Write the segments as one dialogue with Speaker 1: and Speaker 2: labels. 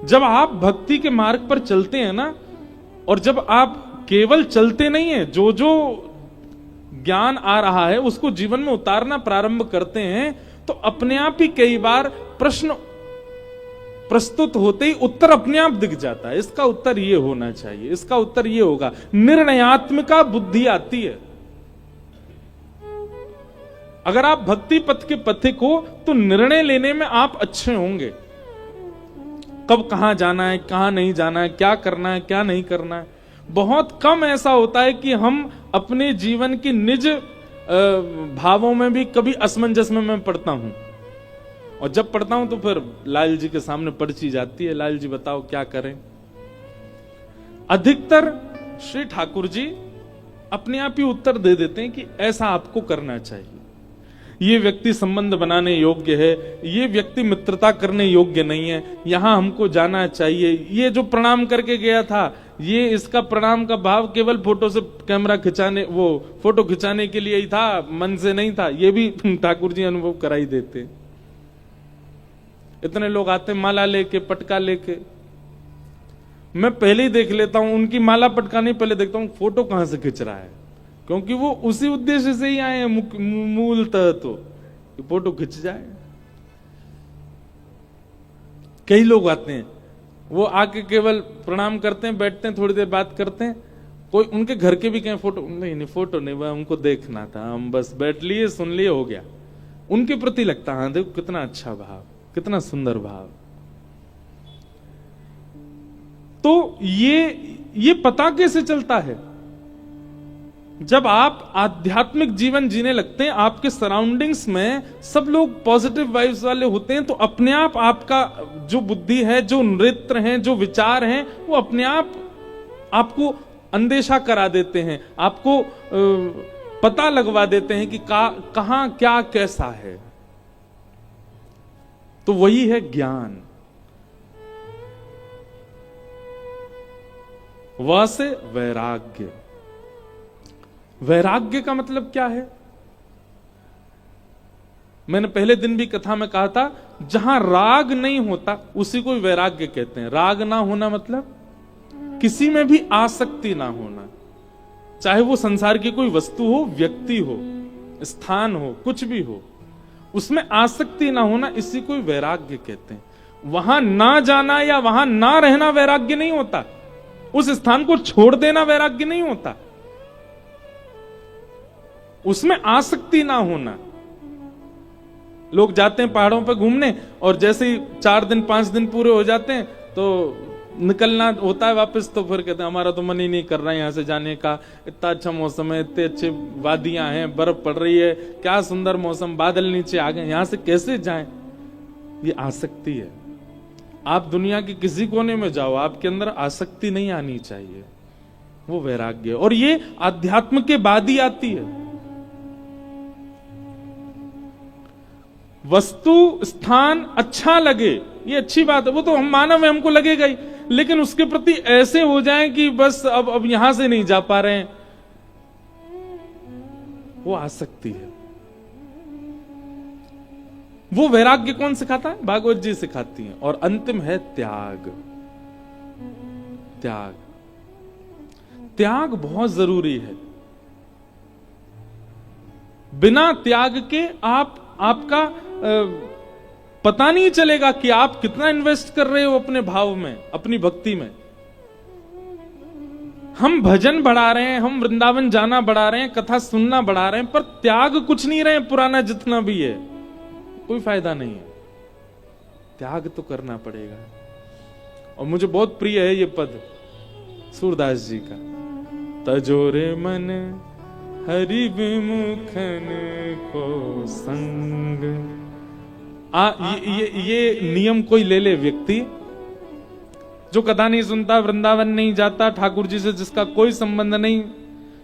Speaker 1: जब आप भक्ति के मार्ग पर चलते हैं ना, और जब आप केवल चलते नहीं है, जो जो ज्ञान आ रहा है उसको जीवन में उतारना प्रारंभ करते हैं, तो अपने आप ही कई बार प्रश्न प्रस्तुत होते ही उत्तर अपने आप दिख जाता है। इसका उत्तर ये होना चाहिए, इसका उत्तर ये होगा। निर्णयात्मिका बुद्धि आती है। अगर आप भक्ति पथ के पथिक हो तो निर्णय लेने में आप अच्छे होंगे। कब कहां जाना है, कहां नहीं जाना है, क्या करना है, क्या नहीं करना है। बहुत कम ऐसा होता है कि हम अपने जीवन की निज भावों में भी कभी असमंजस में मैं पड़ता हूं, और जब पढ़ता हूं तो फिर लाल जी के सामने पर्ची जाती है, लाल जी बताओ क्या करें। अधिकतर श्री ठाकुर जी अपने आप ही उत्तर दे देते हैं कि ऐसा आपको करना चाहिए, ये व्यक्ति संबंध बनाने योग्य है, ये व्यक्ति मित्रता करने योग्य नहीं है, यहां हमको जाना चाहिए। ये जो प्रणाम करके गया था, ये इसका प्रणाम का भाव केवल फोटो से कैमरा खिंचाने, वो फोटो खिंचाने के लिए ही था, मन से नहीं था। ये भी ठाकुर जी अनुभव कराई देते। इतने लोग आते माला लेके, पटका लेके, मैं पहले ही देख लेता हूं उनकी माला पटका नहीं, पहले देखता हूं फोटो कहां से खिंच रहा है, क्योंकि वो उसी उद्देश्य से ही आए हैं मूलतः, तो फोटो खिंच जाए। कई लोग आते हैं, वो आके केवल प्रणाम करते हैं, बैठते हैं, थोड़ी देर बात करते हैं। कोई उनके घर के भी कहें फोटो नहीं, फोटो नहीं, वह हमको देखना था, हम बस बैठ लिए, सुन लिए, हो गया। उनके प्रति लगता हाँ देखो कितना अच्छा भाव, कितना सुंदर भाव। तो ये पता कैसे चलता है? जब आप आध्यात्मिक जीवन जीने लगते हैं, आपके सराउंडिंग्स में सब लोग पॉजिटिव वाइब्स वाले होते हैं, तो अपने आप आपका जो बुद्धि है, जो नृत्य हैं, जो विचार हैं, वो अपने आप आपको अंदेशा करा देते हैं, आपको पता लगवा देते हैं कि कहां क्या कैसा है। तो वही है ज्ञान। व से वैराग्य। वैराग्य का मतलब क्या है? मैंने पहले दिन भी कथा में कहा था, जहां राग नहीं होता उसी को वैराग्य कहते हैं। राग ना होना मतलब किसी में भी आसक्ति ना होना, चाहे वो संसार की कोई वस्तु हो, व्यक्ति हो, स्थान हो, कुछ भी हो, उसमें आसक्ति ना होना, इसी को वैराग्य कहते हैं। वहां ना जाना या वहां ना रहना वैराग्य नहीं होता, उस स्थान को छोड़ देना वैराग्य नहीं होता, उसमें आसक्ति ना होना। लोग जाते हैं पहाड़ों पर घूमने, और जैसे ही 4 दिन 5 दिन पूरे हो जाते हैं तो निकलना होता है वापस, तो फिर कहते हैं हमारा तो मन ही नहीं कर रहा है यहां से जाने का, इतना अच्छा मौसम है, इतने अच्छे वादियां हैं, बर्फ पड़ रही है, क्या सुंदर मौसम, बादल नीचे आ गए, यहां से कैसे जाएं? ये आसक्ति है। आप दुनिया के किसी कोने में जाओ, आपके अंदर आसक्ति नहीं आनी चाहिए, वो वैराग्य। और ये आध्यात्म के बाद ही आती है। वस्तु स्थान अच्छा लगे, ये अच्छी बात है, वो तो हम मानव है, हमको लगेगा ही, लेकिन उसके प्रति ऐसे हो जाए कि बस अब यहां से नहीं जा पा रहे हैं, वो आसक्ति है। वो वैराग्य कौन सिखाता है? भागवत जी सिखाती हैं। और अंतिम है त्याग। त्याग, त्याग बहुत जरूरी है। बिना त्याग के आपका पता नहीं चलेगा कि आप कितना इन्वेस्ट कर रहे हो अपने भाव में, अपनी भक्ति में। हम भजन बढ़ा रहे हैं, हम वृंदावन जाना बढ़ा रहे हैं, कथा सुनना बढ़ा रहे हैं, पर त्याग कुछ नहीं रहे, पुराना जितना भी है, कोई फायदा नहीं है। त्याग तो करना पड़ेगा। और मुझे बहुत प्रिय है ये पद सूरदास जी का, तजोरे मन हरि विमुखन को संग। ये नियम कोई ले ले व्यक्ति जो कथा नहीं सुनता, वृंदावन नहीं जाता, ठाकुर जी से जिसका कोई संबंध नहीं,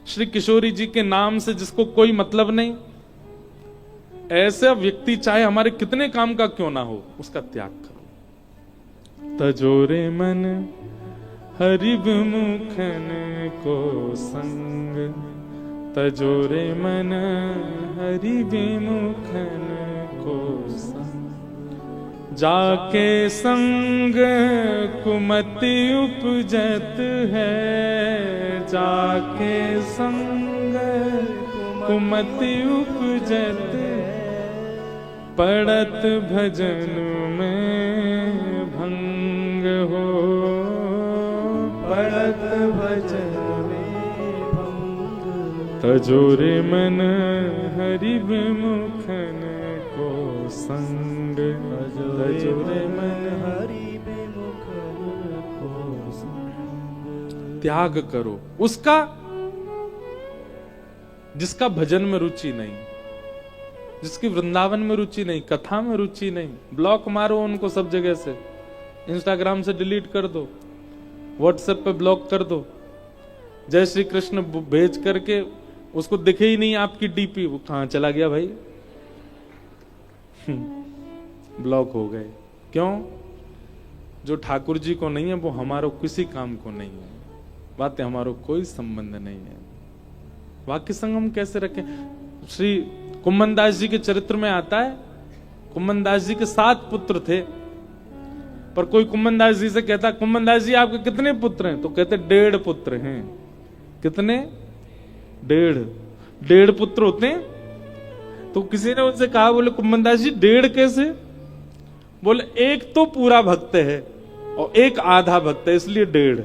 Speaker 1: श्री किशोरी जी के नाम से जिसको कोई मतलब नहीं, ऐसा व्यक्ति चाहे हमारे कितने काम का क्यों ना हो, उसका त्याग करो। तजोरे मन हरि विमुखन को संग, तजोरे मन हरि विमुखन को संग। जाके संग कुमति उपजत है, जाके संग कुमति उपजत पड़त भजन में भंग हो, पड़त भजन में भंग। तजोरे मन हरि विमुखन को संग, तजोरे मन हरि विमुखन को संग। त्याग करो उसका जिसका भजन में रुचि नहीं, जिसकी वृंदावन में रुचि नहीं, कथा में रुचि नहीं। ब्लॉक मारो उनको सब जगह से, इंस्टाग्राम से डिलीट कर दो, व्हाट्सएप पे ब्लॉक कर दो, जय श्री कृष्ण भेज करके उसको दिखे ही नहीं आपकी डीपी, वो कहां चला गया भाई। ब्लॉक हो गए। क्यों? जो ठाकुर जी को नहीं है वो हमारो किसी काम को नहीं है, बातें हमारो कोई संबंध नहीं है। वाक्य संगम कैसे रखें? श्री कुम्मन दास जी के चरित्र में आता है, कुम्मन दास जी के 7 पुत्र थे, पर कोई कुम्मन दास जी से कहता, कुम्मन दास जी आपके कितने पुत्र हैं? तो कहते 1.5 पुत्र हैं। कितने? 1.5 पुत्र होते हैं। तो किसी ने उनसे कहा, बोले कुम्मन दास जी 1.5 कैसे? बोले एक तो पूरा भक्त है और एक आधा भक्त है, इसलिए 1.5।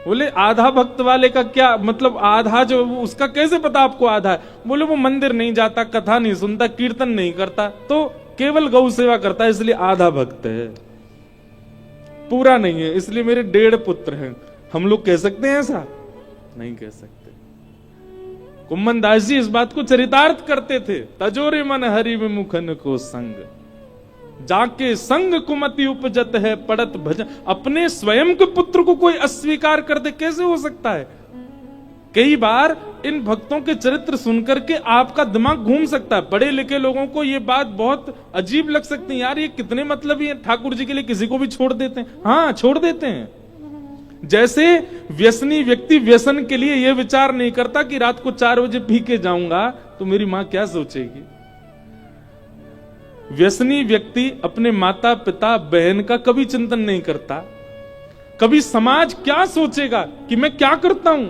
Speaker 1: बोले आधा भक्त वाले का क्या मतलब? आधा जो उसका कैसे पता आपको आधा है? बोले वो मंदिर नहीं जाता, कथा नहीं सुनता, कीर्तन नहीं करता, तो केवल गौ सेवा करता है, इसलिए आधा भक्त है, पूरा नहीं है, इसलिए मेरे 1.5 पुत्र हैं। हम लोग कह सकते हैं ऐसा? नहीं कह सकते। कुम्मन दास जी इस बात को चरितार्थ करते थे, तजोरे मन हरि विमुखन को संग, जाके संग कुमति उपजत है पड़त भजन। अपने स्वयं के पुत्र को कोई अस्वीकार कर दे, कैसे हो सकता है? कई बार इन भक्तों के चरित्र सुनकर के आपका दिमाग घूम सकता है। पढ़े लिखे लोगों को ये बात बहुत अजीब लग सकती है, यार ये कितने मतलबी हैं, ठाकुर जी के लिए किसी को भी छोड़ देते हैं। हाँ, छोड़ देते हैं। जैसे व्यसनी व्यक्ति व्यसन के लिए यह विचार नहीं करता कि रात को 4 बजे पी के जाऊंगा तो मेरी मां क्या सोचेगी। व्यसनी व्यक्ति अपने माता पिता बहन का कभी चिंतन नहीं करता, कभी समाज क्या सोचेगा कि मैं क्या करता हूं।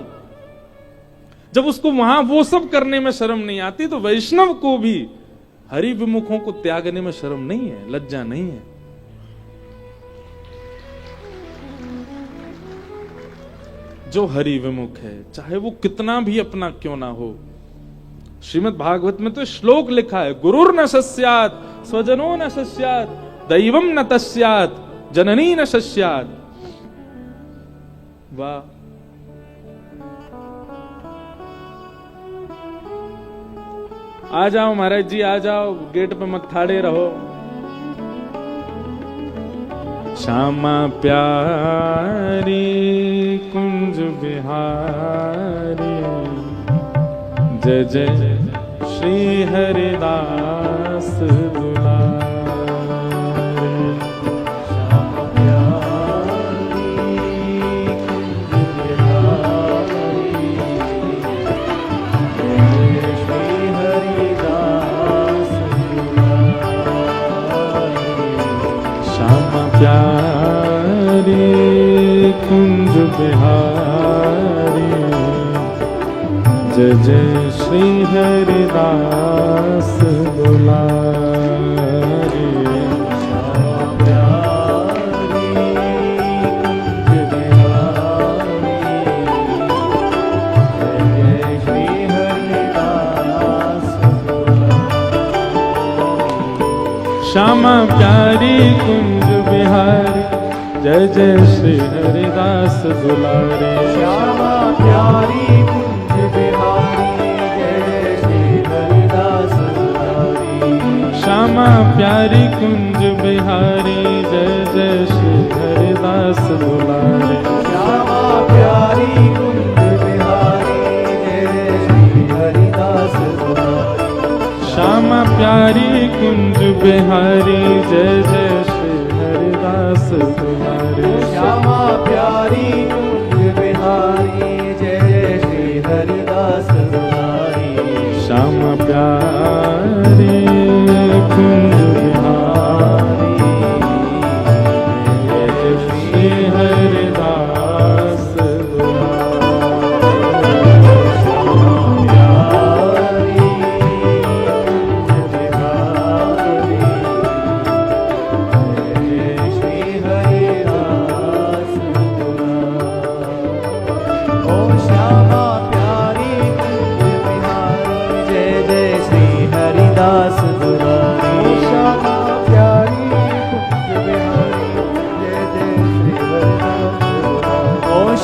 Speaker 1: जब उसको वहां वो सब करने में शर्म नहीं आती, तो वैष्णव को भी हरि विमुखों को त्यागने में शर्म नहीं है, लज्जा नहीं है। जो हरि विमुख है, चाहे वो कितना भी अपना क्यों ना हो। श्रीमद् भागवत में तो श्लोक लिखा है, गुरुर न सस्यात् स्वजनो न सस्यात् दैवम न तस्यात् जननी न सस्यात्। वाह! आ जाओ महाराज जी, आ जाओ, गेट पे मत ठाड़े रहो। श्यामा प्यारी कुंज बिहारी, जय जय श्री हरिदास दुलारे। श्यामा प्यारी कुंज बिहारी, जय श्री हरिदास दुलारे। श्यामा प्यारी कुंज बिहारी, जय जय श्री हरिदास दुलारे। श्यामा प्यारी कुंज बिहारी, जय जय श्री हरिदास दुलारे। श्यामा प्यारी कुंज बिहारी, जय जय श्री हरिदास दुलारे। श्यामा प्यारी कुंज बिहारी, जय जय श्री हरिदास दुलारी। श्यामा प्यारी कुंज बिहारी, जय जय श्री हरिदास दुलारे। श्यामा प्यारी कुंज बिहारी, जय जय श्री हरिदास दुलारे। श्यामा प्यारी कुंज बिहारी, जय जय श्री हरिदास दुलारे। श्यामा प्यारी कुंज बिहारी, जय जय श्री हरिदास दुलारी। श्यामा प्यारी कुंज बिहारी,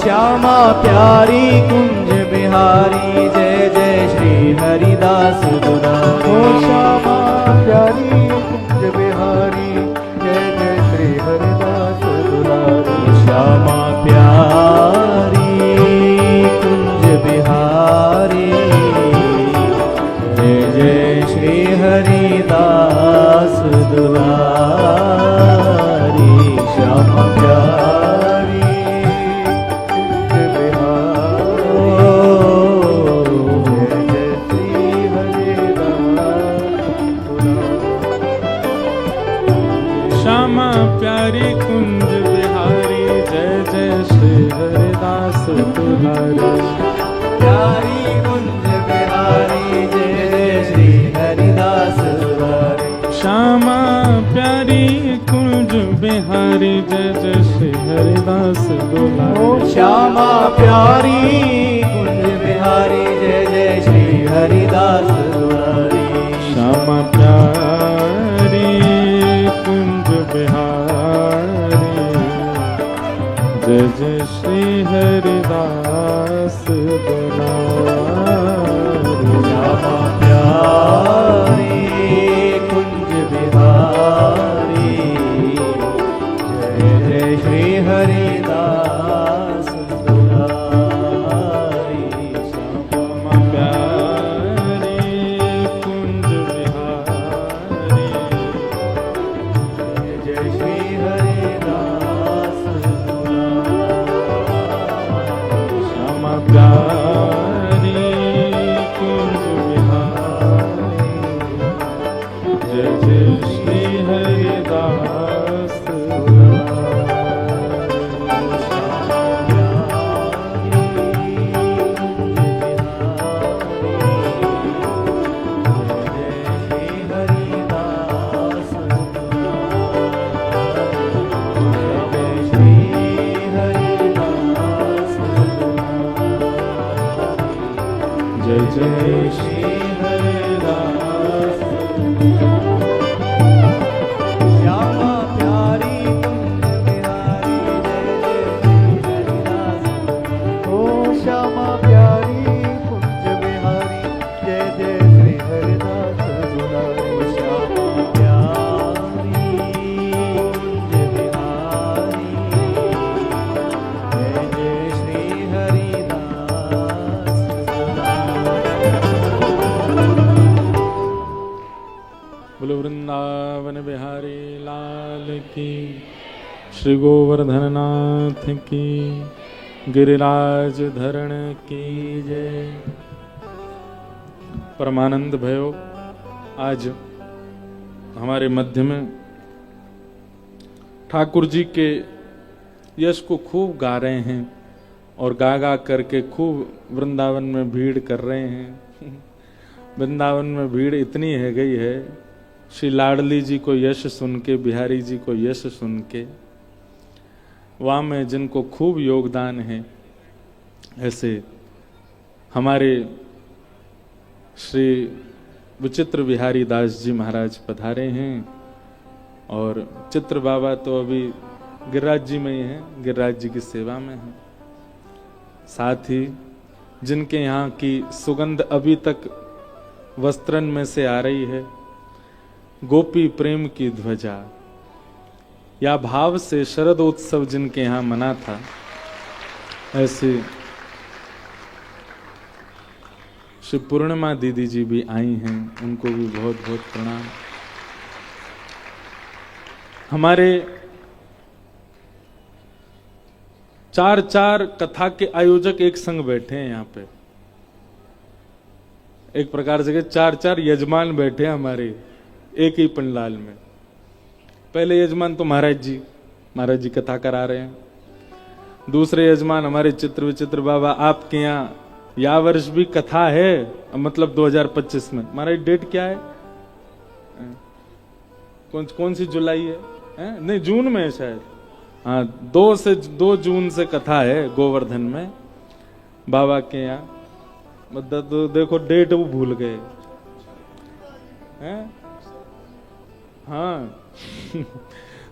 Speaker 2: श्यामा प्यारी कुंज बिहारी जय जय श्री हरिदास दुलारी।
Speaker 3: ओ श्यामा प्यारी कुंज बिहारी जय जय श्री हरिदास दुलारी।
Speaker 2: श्यामा प्यारी कुंज बिहारी जय जय श्री हरिदास दुलारी। श्यामा प्यारी
Speaker 3: कुंज बिहारी जय जय श्री हरिदास दुलारी।
Speaker 1: श्यामा प्यारी कुंज बिहारी जय जय श्री हरिदास दुलारी।
Speaker 2: प्यारी कुंज बिहारी जय जय श्री हरिदास दुलारी।
Speaker 1: श्यामा प्यारी कुंज बिहारी जय जय श्री हरिदास दुलारी।
Speaker 2: श्यामा प्यारी कुंज बिहारी जय जय श्री हरिदास दुलारी।
Speaker 1: श्यामा प्यारी कुंज बिहारी जय जय श्री हरिदास दुलारी।
Speaker 2: श्यामा प्यारी कुंज बिहारी जय जय श्री हरिदास दुलारी।
Speaker 1: श्यामा प्यारी कुंज बिहारी
Speaker 2: जय जय श्री हरिदास दुलारी।
Speaker 1: श्यामा प्यारी कुंज बिहारी जय जय श्री हरिदास जय जय श्री हरिदास।
Speaker 2: श्यामा प्यारी कुंज बिहारी जय जय श्री हरिदास।
Speaker 3: ओ श्यामा प्यारी कुंज बिहारी जय जय श्री हरिदास दुलारी।
Speaker 2: श्यामा प्यारी कुंज बिहारी जय जय श्री हरिदास
Speaker 1: बोलो वृंदावन बिहारी लाल की, श्री गोवर्धन नाथ की, गिरिराज धरण की जय। परमानंद भयो आज हमारे मध्य में ठाकुर जी के यश को खूब गा रहे हैं और गा गा करके खूब वृंदावन में भीड़ कर रहे हैं। वृंदावन में भीड़ इतनी है गई है, श्री लाडली जी को यश सुन के, बिहारी जी को यश सुन के, वहाँ में जिनको खूब योगदान है, ऐसे हमारे श्री विचित्र बिहारी दास जी महाराज पधारे हैं। और चित्र बाबा तो अभी गिरिराज जी में ही हैं, गिरिराज जी की सेवा में हैं। साथ ही जिनके यहाँ की सुगंध अभी तक वस्त्रन में से आ रही है, गोपी प्रेम की ध्वजा, या भाव से शरदोत्सव जिनके यहाँ मना था, ऐसे श्री पूर्णिमा दीदी जी भी आई हैं, उनको भी बहुत बहुत प्रणाम। हमारे चार चार कथा के आयोजक एक संग बैठे हैं यहाँ पे, एक प्रकार से चार चार यजमान बैठे हैं हमारे एक ही पंडाल में। पहले यजमान तो महाराज जी कथा करा रहे हैं। दूसरे यजमान हमारे चित्र विचित्र बाबा, आपके यहाँ या वर्ष भी कथा है, मतलब 2025 में। महाराज डेट क्या है? कौन सी जुलाई है? नहीं, जून में है शायद। हाँ, 2 जून से कथा है गोवर्धन में बाबा के यहाँ। मतलब तो देखो डेट वो भूल गए हैं। हाँ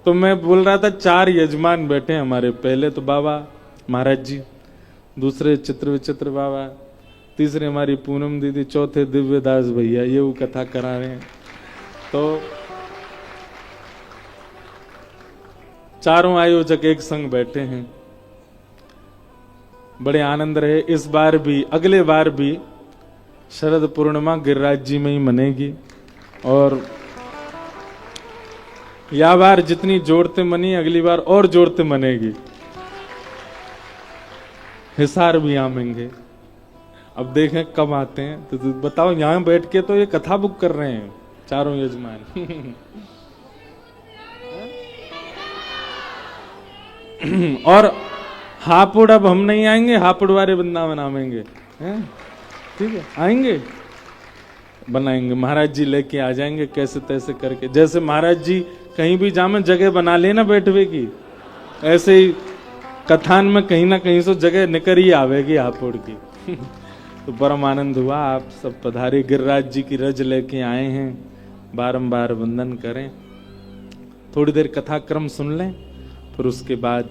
Speaker 1: तो मैं बोल रहा था 4 यजमान बैठे हमारे। पहले तो बाबा महाराज जी, दूसरे चित्र विचित्र बाबा, तीसरे हमारी पूनम दीदी, चौथे दिव्यदास भैया, ये वो कथा करा रहे हैं। तो चारों आयोजक एक संग बैठे हैं, बड़े आनंद रहे। इस बार भी, अगले बार भी शरद पूर्णिमा गिरिराज जी में ही मनेगी, और या बार जितनी जोड़ते मनी, अगली बार और जोड़ते मनेगी। हिसार भी आमेंगे। अब देखें कब आते हैं, तो बताओ, यहां बैठ के तो ये कथा बुक कर रहे हैं चारों यजमान। और हापुड़ अब हम नहीं आएंगे, हापुड़ वाले वृंदावन आवेंगे, ठीक है, आएंगे, बनाएंगे। महाराज जी लेके आ जाएंगे कैसे तैसे करके। जैसे महाराज जी कहीं भी जामे जगह बना लेना बैठवे की, ऐसे ही कथान में कहीं ना कहीं से जगह निकल ही आवेगी हापुड़ की। तो परम आनंद हुआ, आप सब पधारे, गिरिराज जी की रज लेके आए हैं, बारंबार वंदन करें। थोड़ी देर कथा क्रम सुन लें, फिर उसके बाद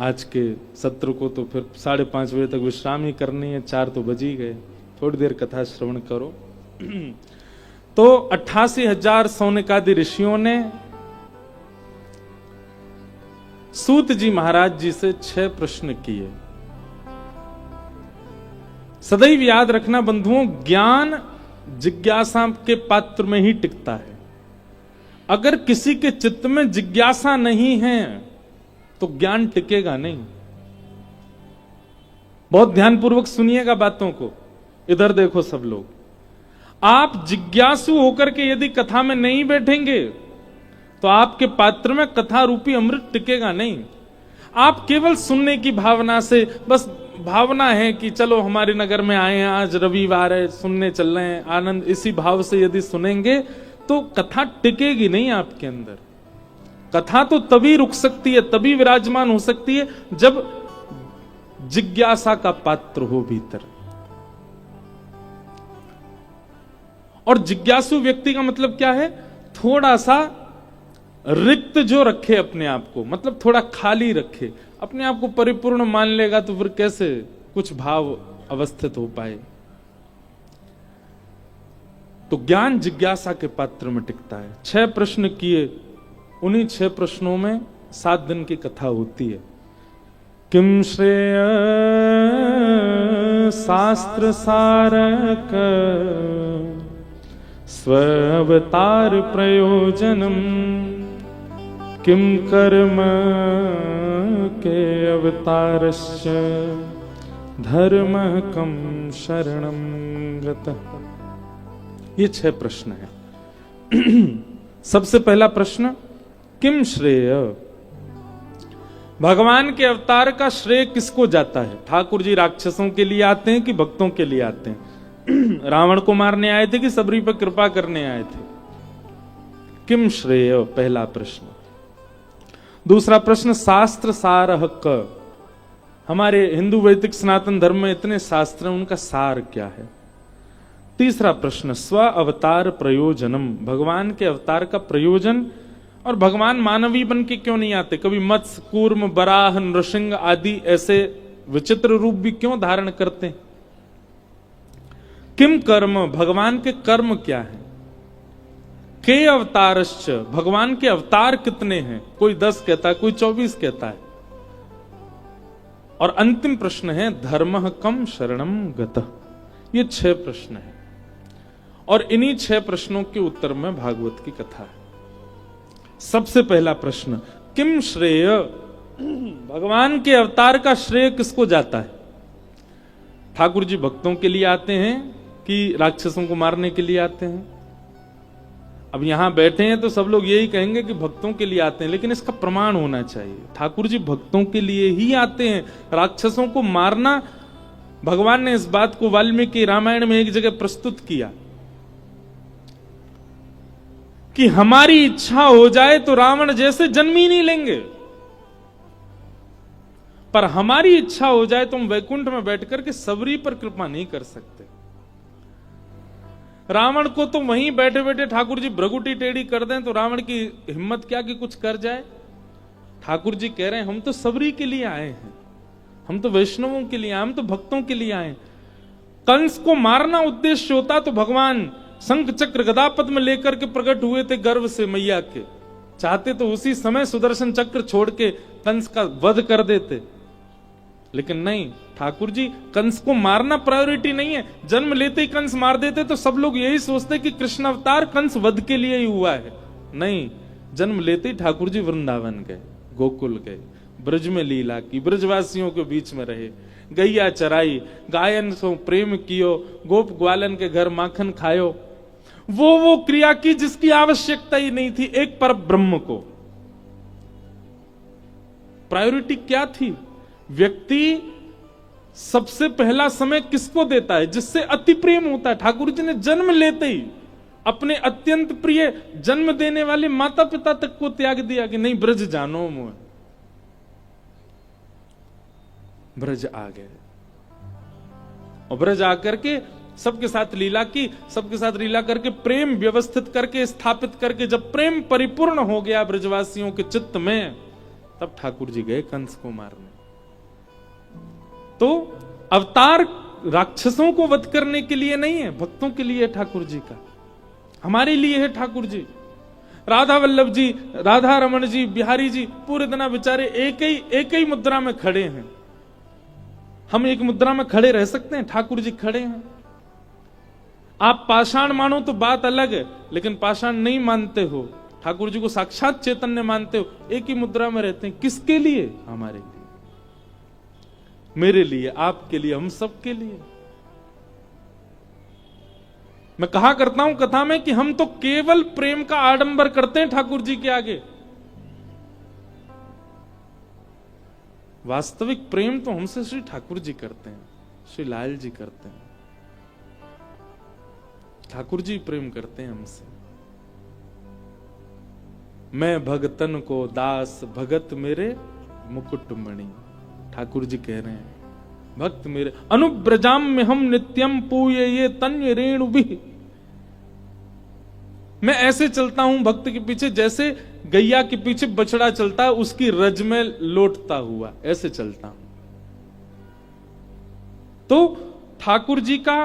Speaker 1: आज के सत्र को तो फिर 5:30 बजे तक विश्राम ही करनी है, 4 तो बज ही गए। थोड़ी देर कथा श्रवण करो। तो 88,000 सौनकादि ऋषियों ने सूत जी महाराज जी से 6 प्रश्न किए। सदैव याद रखना बंधुओं, ज्ञान जिज्ञासा के पात्र में ही टिकता है। अगर किसी के चित्त में जिज्ञासा नहीं है तो ज्ञान टिकेगा नहीं। बहुत ध्यानपूर्वक सुनिएगा बातों को। इधर देखो सब लोग, आप जिज्ञासु होकर के यदि कथा में नहीं बैठेंगे तो आपके पात्र में कथा रूपी अमृत टिकेगा नहीं। आप केवल सुनने की भावना से, बस भावना है कि चलो हमारे नगर में आए हैं, आज रविवार है, सुनने चल रहे हैं, आनंद, इसी भाव से यदि सुनेंगे तो कथा टिकेगी नहीं आपके अंदर। कथा तो तभी रुक सकती है, तभी विराजमान हो सकती है जब जिज्ञासा का पात्र हो भीतर। और जिज्ञासु व्यक्ति का मतलब क्या है? थोड़ा सा रिक्त जो रखे अपने आप को, मतलब थोड़ा खाली रखे अपने आप को। परिपूर्ण मान लेगा तो फिर कैसे कुछ भाव अवस्थित हो पाए। तो ज्ञान जिज्ञासा के पात्र में टिकता है। 6 प्रश्न किए, उन्हीं 6 प्रश्नों में 7 दिन की कथा होती है। किम श्रेय शास्त्र सारक स्वावतार प्रयोजनम, किम कर्म के अवतारस्य धर्म कम शरणम गतः। ये 6 प्रश्न है। सबसे पहला प्रश्न, किम श्रेय? भगवान के अवतार का श्रेय किसको जाता है? ठाकुर जी राक्षसों के लिए आते हैं कि भक्तों के लिए आते हैं? रावण को मारने आए थे कि सबरी पर कृपा करने आए थे? किम श्रेय, पहला प्रश्न। दूसरा प्रश्न, शास्त्र सारः क? हमारे हिंदू वैदिक सनातन धर्म में इतने शास्त्र हैं, उनका सार क्या है? तीसरा प्रश्न, स्व अवतार प्रयोजनम? भगवान के अवतार का प्रयोजन। और भगवान मानवीय बन के क्यों नहीं आते? कभी मत्स्य, कूर्म, बराह, नृसिंह आदि ऐसे विचित्र रूप भी क्यों धारण करते हैं? किम कर्म? भगवान के कर्म क्या है? के अवतारश्च? भगवान के अवतार कितने हैं? कोई 10 कहता है, कोई 24 कहता है। और अंतिम प्रश्न है, धर्मः कम शरणम गतः? ये 6 प्रश्न है। और इन्हीं 6 प्रश्नों के उत्तर में भागवत की कथा है। सबसे पहला प्रश्न, किम श्रेय? भगवान के अवतार का श्रेय किसको जाता है? ठाकुर जी भक्तों के लिए आते हैं कि राक्षसों को मारने के लिए आते हैं? अब यहां बैठे हैं तो सब लोग यही कहेंगे कि भक्तों के लिए आते हैं, लेकिन इसका प्रमाण होना चाहिए। ठाकुर जी भक्तों के लिए ही आते हैं। राक्षसों को मारना, भगवान ने इस बात को वाल्मीकि रामायण में एक जगह प्रस्तुत किया कि हमारी इच्छा हो जाए तो रावण जैसे जन्म ही नहीं लेंगे, पर हमारी इच्छा हो जाए तो हम वैकुंठ में बैठकर के सबरी पर कृपा नहीं कर सकते। रावण को तो वहीं बैठे बैठे ठाकुर जी भ्रगुटी टेढ़ी कर दें तो रावण की हिम्मत क्या कि कुछ कर जाए। ठाकुर जी कह रहे हैं हम तो सबरी के लिए आए हैं, हम तो वैष्णवों के लिए आए, हम तो भक्तों के लिए आए। कंस को मारना उद्देश्य होता तो भगवान शंख चक्र गदा पद्म लेकर के प्रकट हुए थे गर्व से मैया के। चाहते तो उसी समय सुदर्शन चक्र छोड़ के कंस का वध कर देते, लेकिन नहीं, ठाकुर जी कंस को मारना प्रायोरिटी नहीं है। जन्म लेते ही कंस मार देते तो सब लोग यही सोचते कि कृष्ण अवतार कंस वध के लिए ही हुआ है। नहीं, जन्म लेते ही ठाकुर जी वृंदावन गए, गोकुल गए, ब्रज में लीला की, ब्रजवासियों के बीच में रहे, गैया चराई, गायन सो प्रेम कियो, गोप ग्वालन के घर माखन खायो। वो क्रिया की जिसकी आवश्यकता ही नहीं थी एक पर ब्रह्म को। प्रायोरिटी क्या थी? व्यक्ति सबसे पहला समय किसको देता है? जिससे अति प्रेम होता है। ठाकुर जी ने जन्म लेते ही अपने अत्यंत प्रिय जन्म देने वाले माता पिता तक को त्याग दिया कि नहीं, ब्रज जानो मुझे। ब्रज आ गए और ब्रज आकर के सबके साथ लीला की, सबके साथ लीला करके प्रेम व्यवस्थित करके स्थापित करके जब प्रेम परिपूर्ण हो गया ब्रजवासियों के चित्त में, तब ठाकुर जी गए कंस को मारने। तो अवतार राक्षसों को वध करने के लिए नहीं है, भक्तों के लिए है ठाकुर जी का, हमारे लिए है ठाकुर जी। राधा वल्लभ जी, राधा रमन जी, बिहारी जी पूरे दिन बेचारे एक ही मुद्रा में खड़े हैं। हम एक मुद्रा में खड़े रह सकते हैं? ठाकुर जी खड़े हैं। आप पाषाण मानो तो बात अलग है, लेकिन पाषाण नहीं मानते हो, ठाकुर जी को साक्षात चैतन्य मानते हो, एक ही मुद्रा में रहते हैं। किसके लिए? हमारे लिए, मेरे लिए, आपके लिए, हम सब के लिए। मैं कहा करता हूं कथा में कि हम तो केवल प्रेम का आडंबर करते हैं ठाकुर जी के आगे। वास्तविक प्रेम तो हमसे श्री ठाकुर जी करते हैं, श्री लाल जी करते हैं, ठाकुर जी प्रेम करते हैं हमसे। मैं भगतन को दास भगत मेरे मुकुटमणि, ठाकुर जी कह रहे हैं भक्त मेरे। अनुब्रजाम में हम नित्यम पूये ये तन्य रेणु भी। मैं ऐसे चलता हूं भक्त के पीछे जैसे गैया के पीछे बछड़ा चलता है, उसकी रज में लौटता हुआ, ऐसे चलता हूं। तो ठाकुर जी का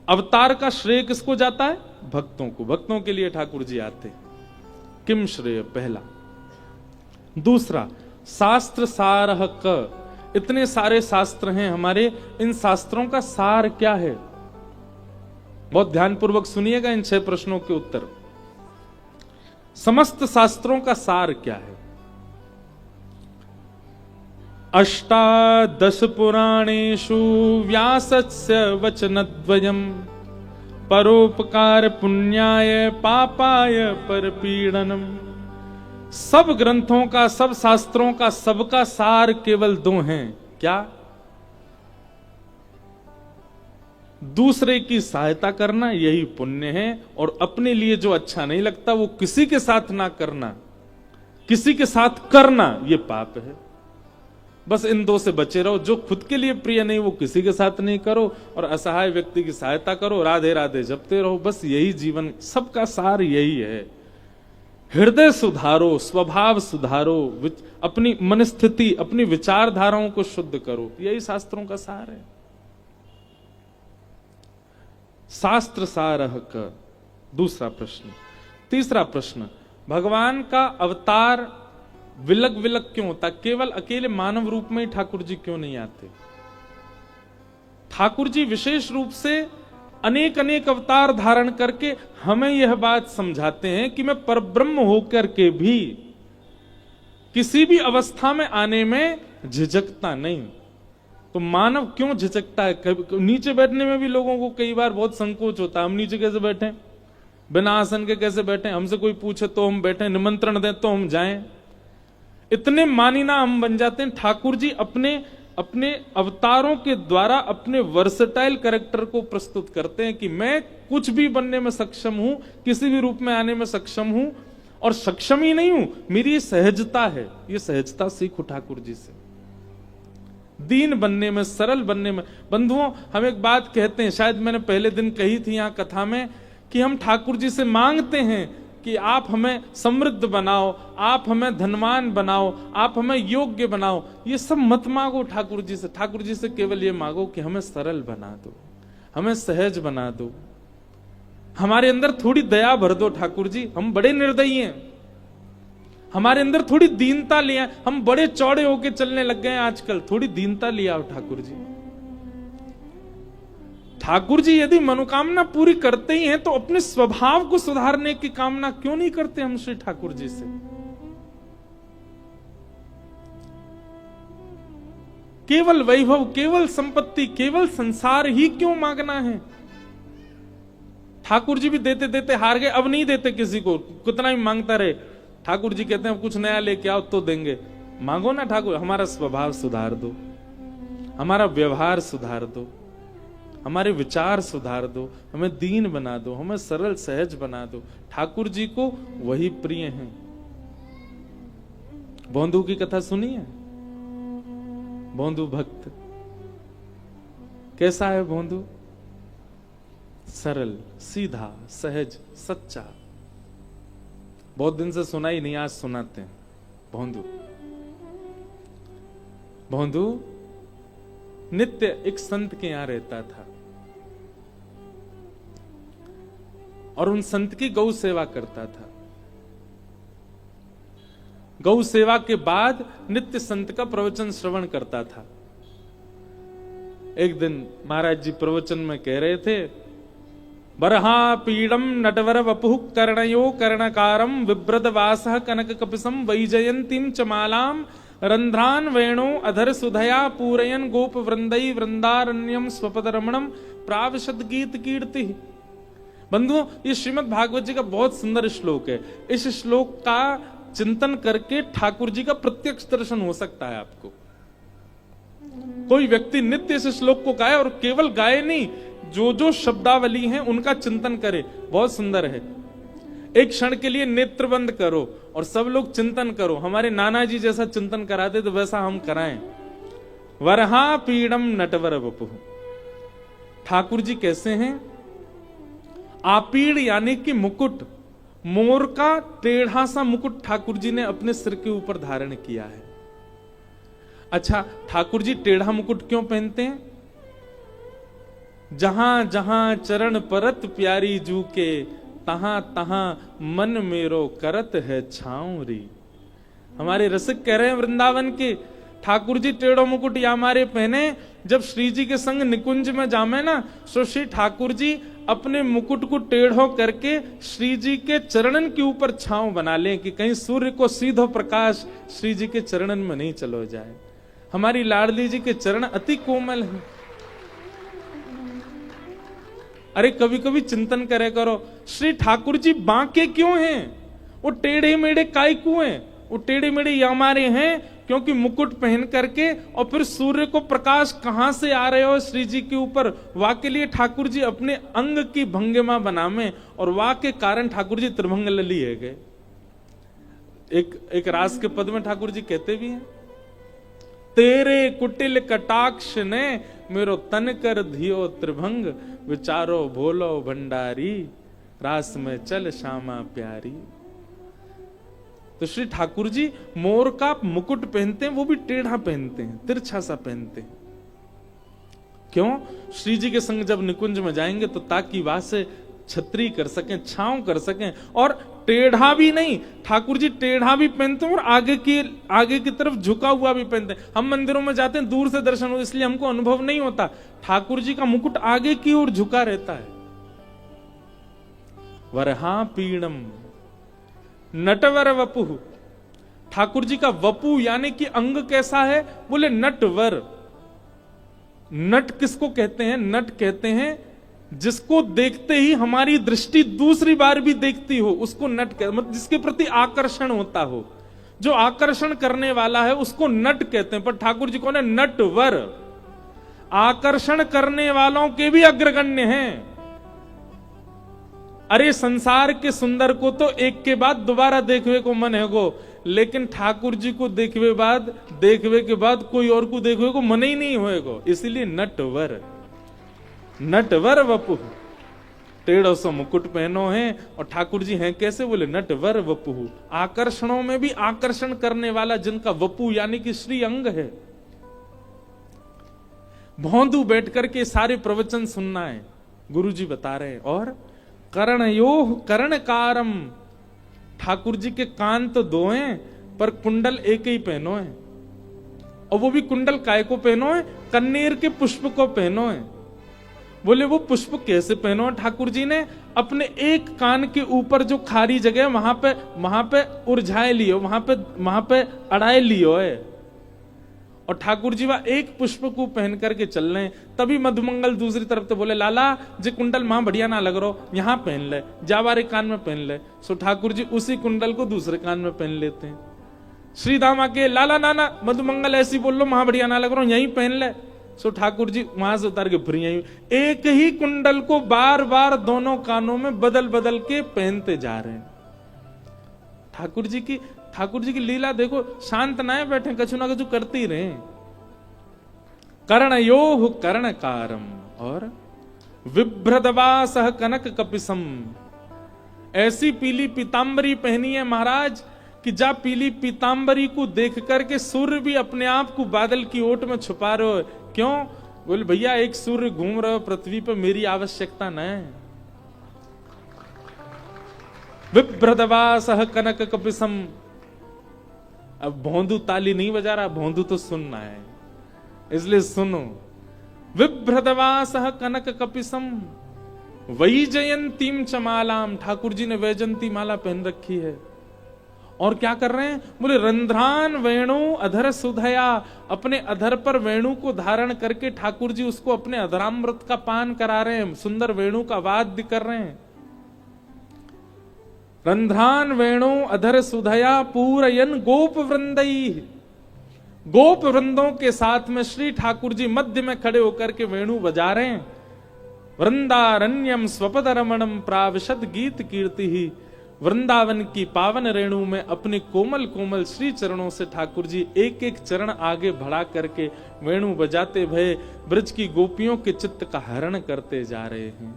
Speaker 1: अवतार का श्रेय किसको जाता है? भक्तों को। भक्तों के लिए ठाकुर जी आते। किम श्रेय? पहला। दूसरा, शास्त्र सारह क। इतने सारे शास्त्र हैं हमारे, इन शास्त्रों का सार क्या है? बहुत ध्यानपूर्वक सुनिएगा इन 6 प्रश्नों के उत्तर। समस्त शास्त्रों का सार क्या है? अष्टादश पुराणेषु व्यासस्य वचनद्वयम् परोपकार पुण्याय पापाय परपीडनम्। सब ग्रंथों का, सब शास्त्रों का, सबका सार केवल 2 हैं। क्या? दूसरे की सहायता करना, यही पुण्य है, और अपने लिए जो अच्छा नहीं लगता वो किसी के साथ ना करना, किसी के साथ करना ये पाप है। बस इन 2 से बचे रहो। जो खुद के लिए प्रिय नहीं वो किसी के साथ नहीं करो, और असहाय व्यक्ति की सहायता करो, राधे राधे जपते रहो। बस यही जीवन, सबका सार यही है। हृदय सुधारो, स्वभाव सुधारो, अपनी मनस्थिति, अपनी विचारधाराओं को शुद्ध करो, यही शास्त्रों का सार है। शास्त्र सारह का दूसरा प्रश्न। तीसरा प्रश्न, भगवान का अवतार विलग विलग क्यों होता? केवल अकेले मानव रूप में ही ठाकुर जी क्यों नहीं आते? ठाकुर जी विशेष रूप से अनेक अनेक अवतार धारण करके हमें यह बात समझाते हैं कि मैं परब्रह्म होकर के भी किसी भी अवस्था में आने में झिझकता नहीं। तो मानव क्यों झिझकता है? नीचे बैठने में भी लोगों को कई बार बहुत संकोच होता है। हम नीचे कैसे बैठे, बिना आसन के कैसे बैठे? हमसे कोई पूछे तो हम बैठे, निमंत्रण दें तो हम जाएं। इतने मानिना हम बन जाते हैं। ठाकुर जी अपने अवतारों के द्वारा अपने वर्सेटाइल कैरेक्टर को प्रस्तुत करते हैं कि मैं कुछ भी बनने में सक्षम हूं, किसी भी रूप में आने में सक्षम हूं, और सक्षम ही नहीं हूं, मेरी ये सहजता है। ये सहजता सीखो ठाकुर जी से, दीन बनने में, सरल बनने में। बंधुओं, हम एक बात कहते हैं, शायद मैंने पहले दिन कही थी यहां कथा में, कि हम ठाकुर जी से मांगते हैं कि आप हमें समृद्ध बनाओ, आप हमें धनवान बनाओ, आप हमें योग्य बनाओ, ये सब मत मांगो ठाकुर जी से। ठाकुर जी से केवल ये मांगो कि हमें सरल बना दो, हमें सहज बना दो, हमारे अंदर थोड़ी दया भर दो ठाकुर जी। हम बड़े निर्दयी हैं, हमारे अंदर थोड़ी दीनता ले आए। हम बड़े चौड़े होके चलने लग गए हैं आजकल, थोड़ी दीनता ले आओ ठाकुर जी। ठाकुर जी यदि मनोकामना पूरी करते ही हैं तो अपने स्वभाव को सुधारने की कामना क्यों नहीं करते हम श्री ठाकुर जी से? केवल वैभव, केवल संपत्ति, केवल संसार ही क्यों मांगना है? ठाकुर जी भी देते देते हार गए, अब नहीं देते किसी को, कितना भी मांगता रहे। ठाकुर जी कहते हैं कुछ नया लेके आओ तो देंगे। मांगो ना ठाकुर, हमारा स्वभाव सुधार दो, हमारा व्यवहार सुधार दो, हमारे विचार सुधार दो, हमें दीन बना दो, हमें सरल सहज बना दो। ठाकुर जी को वही प्रिय हैं। भोंदू की कथा सुनी है? भोंदू भक्त कैसा है? भोंदू सरल, सीधा, सहज, सच्चा। बहुत दिन से सुना ही नहीं, आज सुनाते हैं। भोंदू भोंदू नित्य एक संत के यहां रहता था और उन संत की गौ सेवा करता था। गौ सेवा के बाद नित्य संत का प्रवचन श्रवण करता था। एक दिन महाराज जी प्रवचन में कह रहे थे, बरहा पीडम नटवर वपुः कर्णयो कर्णकारम विव्रत वासः कनक कपिसम वैजयंतीम चमालाम रंध्रान वेणो अधर सुधया पूरयन गोप वृंदई वृंदारण्यम स्वपद रमणम प्राविशद गीत कीर्ति। बंधुओं, ये श्रीमद् भागवत जी का बहुत सुंदर श्लोक है। इस श्लोक का चिंतन करके ठाकुर जी का प्रत्यक्ष दर्शन हो सकता है आपको। कोई व्यक्ति नित्य इस श्लोक को गाए, और केवल गाए नहीं, जो जो शब्दावली हैं उनका चिंतन करे, बहुत सुंदर है। एक क्षण के लिए नेत्र बंद करो और सब लोग चिंतन करो। हमारे नाना जी जैसा चिंतन कराते तो वैसा हम कराएं। वरहा पीडम नटवर वपुः। ठाकुर जी कैसे हैं? आपीड़ यानी कि मुकुट, मोर का टेढ़ा सा मुकुट ठाकुर जी ने अपने सिर के ऊपर धारण किया है। अच्छा, ठाकुर जी टेढ़ा मुकुट क्यों पहनते हैं? जहां जहां चरण परत प्यारी जू के, तहां तहां मन मेरो करत है छाऊरी। हमारे रसिक कह रहे हैं वृंदावन के, ठाकुर जी टेढ़ो मुकुट या हमारे पहने, जब श्री जी के संग निकुंज में जामे ना, सो श्री ठाकुर जी अपने मुकुट को टेढ़ो करके श्री जी के चरणन के ऊपर छांव बना लें कि कहीं सूर्य को सीधो प्रकाश श्री जी के चरणन में नहीं चलो जाए। हमारी लाडली जी के चरण अति कोमल हैं। अरे कभी कभी चिंतन करे करो, श्री ठाकुर जी बांके क्यों हैं? वो टेढ़े मेढ़े काय क्यों हैं? वो टेढ़े मेढ़े हमारे हैं क्योंकि मुकुट पहन करके और फिर सूर्य को प्रकाश कहां से आ रहे हो श्री जी के ऊपर, वाह के लिए ठाकुर जी अपने अंग की भंगिमा बनामे, और वाह के कारण ठाकुर जी त्रिभंग लिए गए। एक रास के पद में ठाकुर जी कहते भी हैं, तेरे कुटिल कटाक्ष ने मेरो तन कर धियो त्रिभंग, विचारो भोलो भंडारी, रास में चल श्यामा प्यारी। तो श्री ठाकुर जी मोर का मुकुट पहनते हैं, वो भी टेढ़ा पहनते हैं, तिरछा सा पहनते हैं। क्यों? श्री जी के संग जब निकुंज में जाएंगे तो ताकि वहां से छतरी कर सकें, छांव कर सकें। और टेढ़ा भी नहीं, ठाकुर जी टेढ़ा भी पहनते हैं और आगे की तरफ झुका हुआ भी पहनते हैं। हम मंदिरों में जाते हैं, दूर से दर्शन हो, इसलिए हमको अनुभव नहीं होता। ठाकुर जी का मुकुट आगे की ओर झुका रहता है। वरहा पीणम नटवर वपुः। ठाकुर जी का वपु यानी कि अंग कैसा है? बोले नटवर। नट किसको कहते हैं? नट कहते हैं जिसको देखते ही हमारी दृष्टि दूसरी बार भी देखती हो, उसको नट कहते, मतलब जिसके प्रति आकर्षण होता हो, जो आकर्षण करने वाला है उसको नट कहते हैं। पर ठाकुर जी कौन है? नटवर। आकर्षण करने वालों के भी अग्रगण्य हैं। अरे संसार के सुंदर को तो एक के बाद दोबारा देखने को मन है गो, लेकिन ठाकुर जी को देखवे के बाद कोई और को देखने को मन ही नहीं होएगो। इसीलिए नटवर, नटवर वपुः। टेढ़ो सो मुकुट पहनो है। और ठाकुर जी हैं कैसे? बोले नटवर वपु, आकर्षणों में भी आकर्षण करने वाला, जिनका वपु यानी कि श्री अंग है। भौंदू बैठ करके सारे प्रवचन सुनना है, गुरु जी बता रहे हैं। और कर्णयोः कर्णकारम, ठाकुर जी के कान तो दो हैं पर कुंडल एक ही पहनो है। और वो भी कुंडल काय को पहनो है? कन्नेर के पुष्प को पहनो है। बोले वो पुष्प कैसे पहनो है ठाकुर जी ने? अपने एक कान के ऊपर जो खारी जगह वहां पे उलझाए लियो, वहां पे अड़ाए लियो है। और ठाकुर जी वह एक पुष्प को पहन करके चल रहे हैं। तभी मधुमंगल दूसरी तरफ तो बोले लाला जे कुंडल मां बढ़िया ना लग रहा, यहां पहन ले, जावारे कान में पहन ले। सो ठाकुर जी उसी कुंडल को दूसरे कान में पहन लेते हैं। श्री दाम आके लाला नाना मधुमंगल ऐसी बोल लो, मां बढ़िया ना लग रहा, यहीं पहन ले। सो ठाकुर जी वहां से उतार के फिर यहीं एक ही कुंडल को बार बार दोनों कानों में बदल बदल के पहनते जा रहे हैं। ठाकुर जी की लीला देखो, शांत ना बैठे, कछु ना कछु करते ही रहे। कर्णयोः कर्णकारम और विभ्रदवासः कनक कपिसम, ऐसी पीली पीतांबरी पहनी है महाराज कि जा पीली पीतांबरी को देख करके सूर्य भी अपने आप को बादल की ओट में छुपा रहे हो। क्यों? बोले भैया एक सूर्य घूम रहे हो पृथ्वी पर, मेरी आवश्यकता न है। विभ्रदवासः कनक कपिसम। अब भोंदू ताली नहीं बजा रहा, भोंदू तो सुनना है, इसलिए सुनो। विभ्रदवासः कनक कपिसम वैजयंतीम चमालाम, ठाकुर जी ने वैजयंती माला पहन रखी है। और क्या कर रहे हैं? बोले रंध्रान वेणु अधर सुधया, अपने अधर पर वेणु को धारण करके ठाकुर जी उसको अपने अधरामृत का पान करा रहे हैं, सुंदर वेणु का वाद्य कर रहे हैं। रंध्रान वेणु अधर सुधया पूरयन गोप वृंदई, गोप वृंदों के साथ में श्री ठाकुर जी मध्य में खड़े होकर के वेणु बजा रहे हैं। वृंदारण्यम स्वपद रमणम प्राविशद गीत कीर्ति ही, वृंदावन की पावन रेणु में अपने कोमल कोमल श्री चरणों से ठाकुर जी एक एक चरण आगे बढ़ा करके वेणु बजाते भये ब्रज की गोपियों के चित्त का हरण करते जा रहे हैं।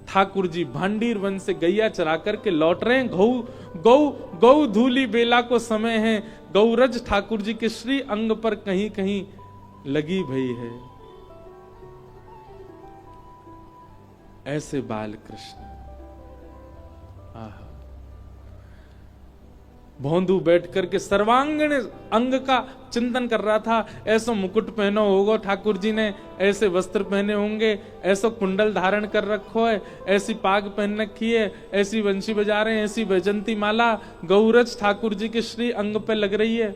Speaker 1: ठाकुर जी भांडीर वन से गैया चरा करके लौट रहे हैं। गौ धूली बेला को समय है, गौरज ठाकुर जी के श्री अंग पर कहीं कहीं लगी भई है। ऐसे बाल कृष्ण भोंदू बैठ करके सर्वांगीण अंग का चिंतन कर रहा था। ऐसा मुकुट पहनो होगा ठाकुर जी ने, ऐसे वस्त्र पहने होंगे, ऐसा कुंडल धारण कर रखो है, ऐसी पाग पहन रखी है, ऐसी वंशी बजा रहे हैं, ऐसी वैजंती माला गौरज ठाकुर जी के श्री अंग पे लग रही है।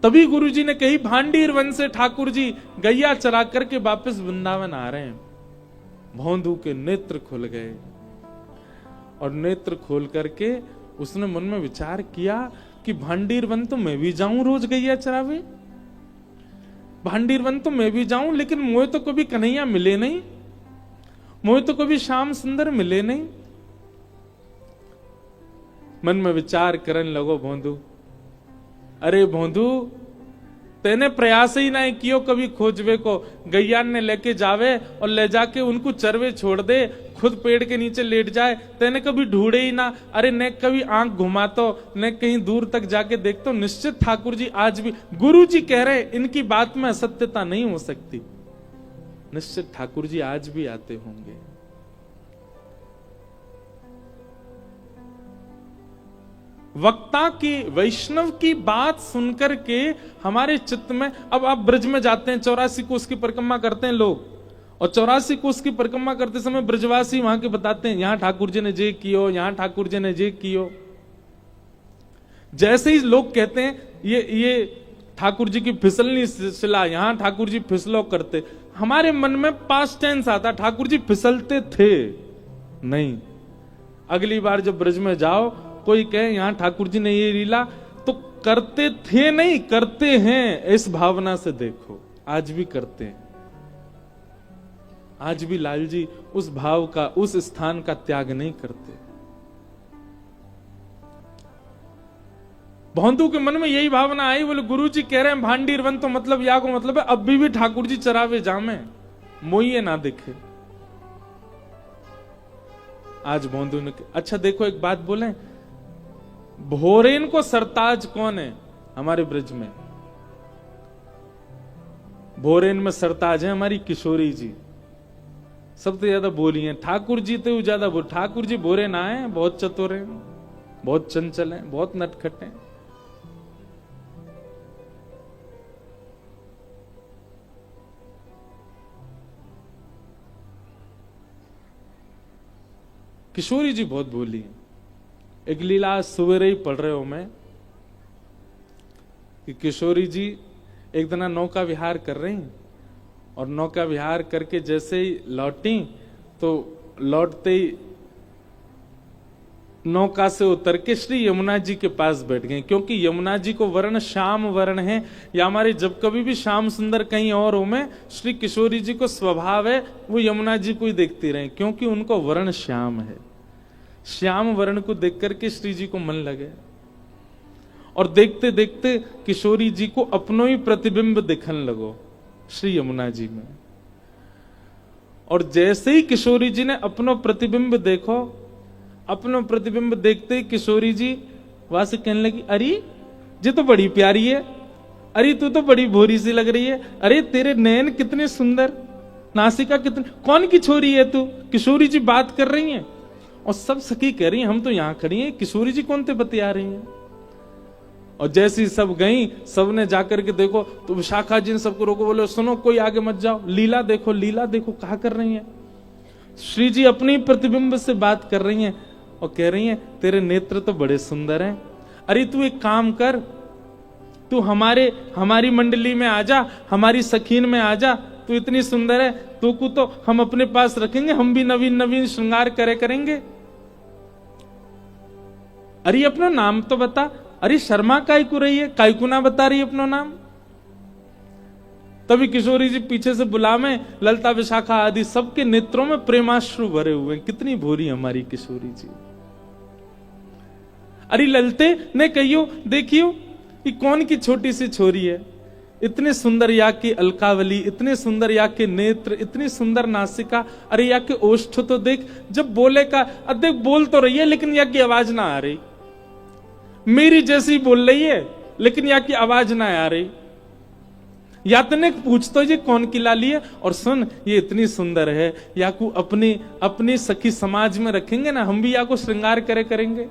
Speaker 1: तभी गुरु जी ने कही भांडीर वन से ठाकुर जी गैया चरा करके वापस वृंदावन आ रहे हैं। भोंदू के नेत्र खुल गए और नेत्र खोल करके उसने मन में विचार किया कि भांडीर वन तो मैं भी जाऊं रोज गैया चरावे, भांडीर वन तो मैं भी जाऊं, लेकिन मोए तो कभी कन्हैया मिले नहीं, मोए तो कभी श्याम सुंदर मिले नहीं। मन में विचार करने लगो भोंदू, अरे भोंदू तेने प्रयास ही नहीं कियो कभी खोजवे को, गैया ने लेके जावे और ले जाके उनको चरवे छोड़ दे, खुद पेड़ के नीचे लेट जाए, तेने कभी ढूंढे ही ना। अरे ने कभी आंख घुमातो, ने कहीं दूर तक जाके देखतो, निश्चित ठाकुर जी आज भी, गुरु जी कह रहे इनकी बात में असत्यता नहीं हो सकती, निश्चित ठाकुर जी आज भी आते होंगे। वक्ता की वैष्णव की बात सुनकर के हमारे चित्त में, अब आप ब्रज में जाते हैं, 84 कोस की परिक्रमा करते हैं लोग, और 84 कोस की परिक्रमा करते समय ब्रजवासी वहां के बताते हैं यहां ठाकुर जी ने जे कियो, यहां ठाकुर जी ने जे कियो। जैसे ही लोग कहते हैं ये ठाकुर जी की फिसलनी शिला, यहां ठाकुर जी फिसलो करते, हमारे मन में पास्ट टेंस आता, ठाकुर जी फिसलते थे नहीं। अगली बार जब ब्रज में जाओ, कोई कहे यहां ठाकुर जी ने ये लीला, तो करते थे नहीं, करते हैं, इस भावना से देखो, आज भी करते हैं। आज भी लाल जी उस भाव का, उस स्थान का त्याग नहीं करते। भौंदू के मन में यही भावना आई, बोले गुरु जी कह रहे हैं भांडीर वन, तो मतलब या को मतलब है अब भी ठाकुर जी चरावे जामे, मोइए ना दिखे। आज भौंदू ने, अच्छा देखो एक बात बोले, भोरेन को सरताज कौन है हमारे ब्रज में? भोरेन में सरताज है हमारी किशोरी जी, सबसे ज्यादा बोली है। ठाकुर जी तो ज्यादा बोल, ठाकुर जी भोरे ना है, बहुत चतुर हैं, बहुत चंचल हैं, बहुत नटखट हैं। किशोरी जी बहुत भोली है। एक लीला आज सवेरे ही पढ़ रहे हो मैं कि किशोरी जी एक दिन नौका विहार कर रही और नौका विहार करके जैसे ही लौटी तो लौटते ही नौका से उतर के श्री यमुना जी के पास बैठ गए, क्योंकि यमुना जी को वर्ण श्याम वर्ण है। या हमारे जब कभी भी श्याम सुंदर कहीं और हो में, श्री किशोरी जी को स्वभाव है वो यमुना जी को ही देखती रहे, क्योंकि उनको वर्ण श्याम है। श्याम वर्ण को देख करके श्री जी को मन लगे और देखते देखते किशोरी जी को अपनो ही प्रतिबिंब दिखने लगो श्री यमुना जी में। और जैसे ही किशोरी जी ने अपनो प्रतिबिंब देखो, अपनो प्रतिबिंब देखते ही किशोरी जी वहां से कहने लगी, अरे ये तो बड़ी प्यारी है, अरे तू तो बड़ी भोरी सी लग रही है, अरे तेरे नयन कितने सुंदर, नासिका कितनी, कौन की छोरी है तू? किशोरी जी बात कर रही हैं और सब सखी कह रही हैं हम तो यहां खड़ी हैं, किशोरी जी कौन ते बतिया रही हैं। और जैसी सब गई, सबने जाकर के देखो तो विशाखा जी ने सबको रोको, बोले सुनो कोई आगे मत जाओ, लीला देखो, लीला देखो कहा कर रही हैं। श्री जी अपनी प्रतिबिंब से बात कर रही हैं और कह रही हैं तेरे नेत्र तो बड़े सुंदर हैं, अरे तू एक काम कर, तू हमारी मंडली में आ जा, हमारी सखीन में आ जा, तू इतनी सुंदर है, तू को तो हम अपने पास रखेंगे, हम भी नवीन नवीन श्रृंगार करे करेंगे। अरे अपना नाम तो बता, अरे शर्मा काय को रही है, काय को ना बता रही है अपना नाम। तभी किशोरी जी पीछे से बुलावे, ललता विशाखा आदि सबके नेत्रों में प्रेमाश्रु भरे हुए। कितनी भोरी हमारी किशोरी जी। अरे ललते ने कहियो देखियो कि कौन की छोटी सी छोरी है, इतने सुंदर या की अलकावली, इतने सुंदर या के नेत्र, इतनी सुंदर नासिका, अरे या के ओष्ठ तो देख, जब बोले का देख बोल तो रही है लेकिन या की आवाज ना आ रही, मेरी जैसी बोल रही है लेकिन या की आवाज ना आ रही। या तने पूछतो ये कौन की लाली है, और सुन ये इतनी सुंदर है, या को अपनी सखी समाज में रखेंगे ना, हम भी या को श्रृंगार करेंगे।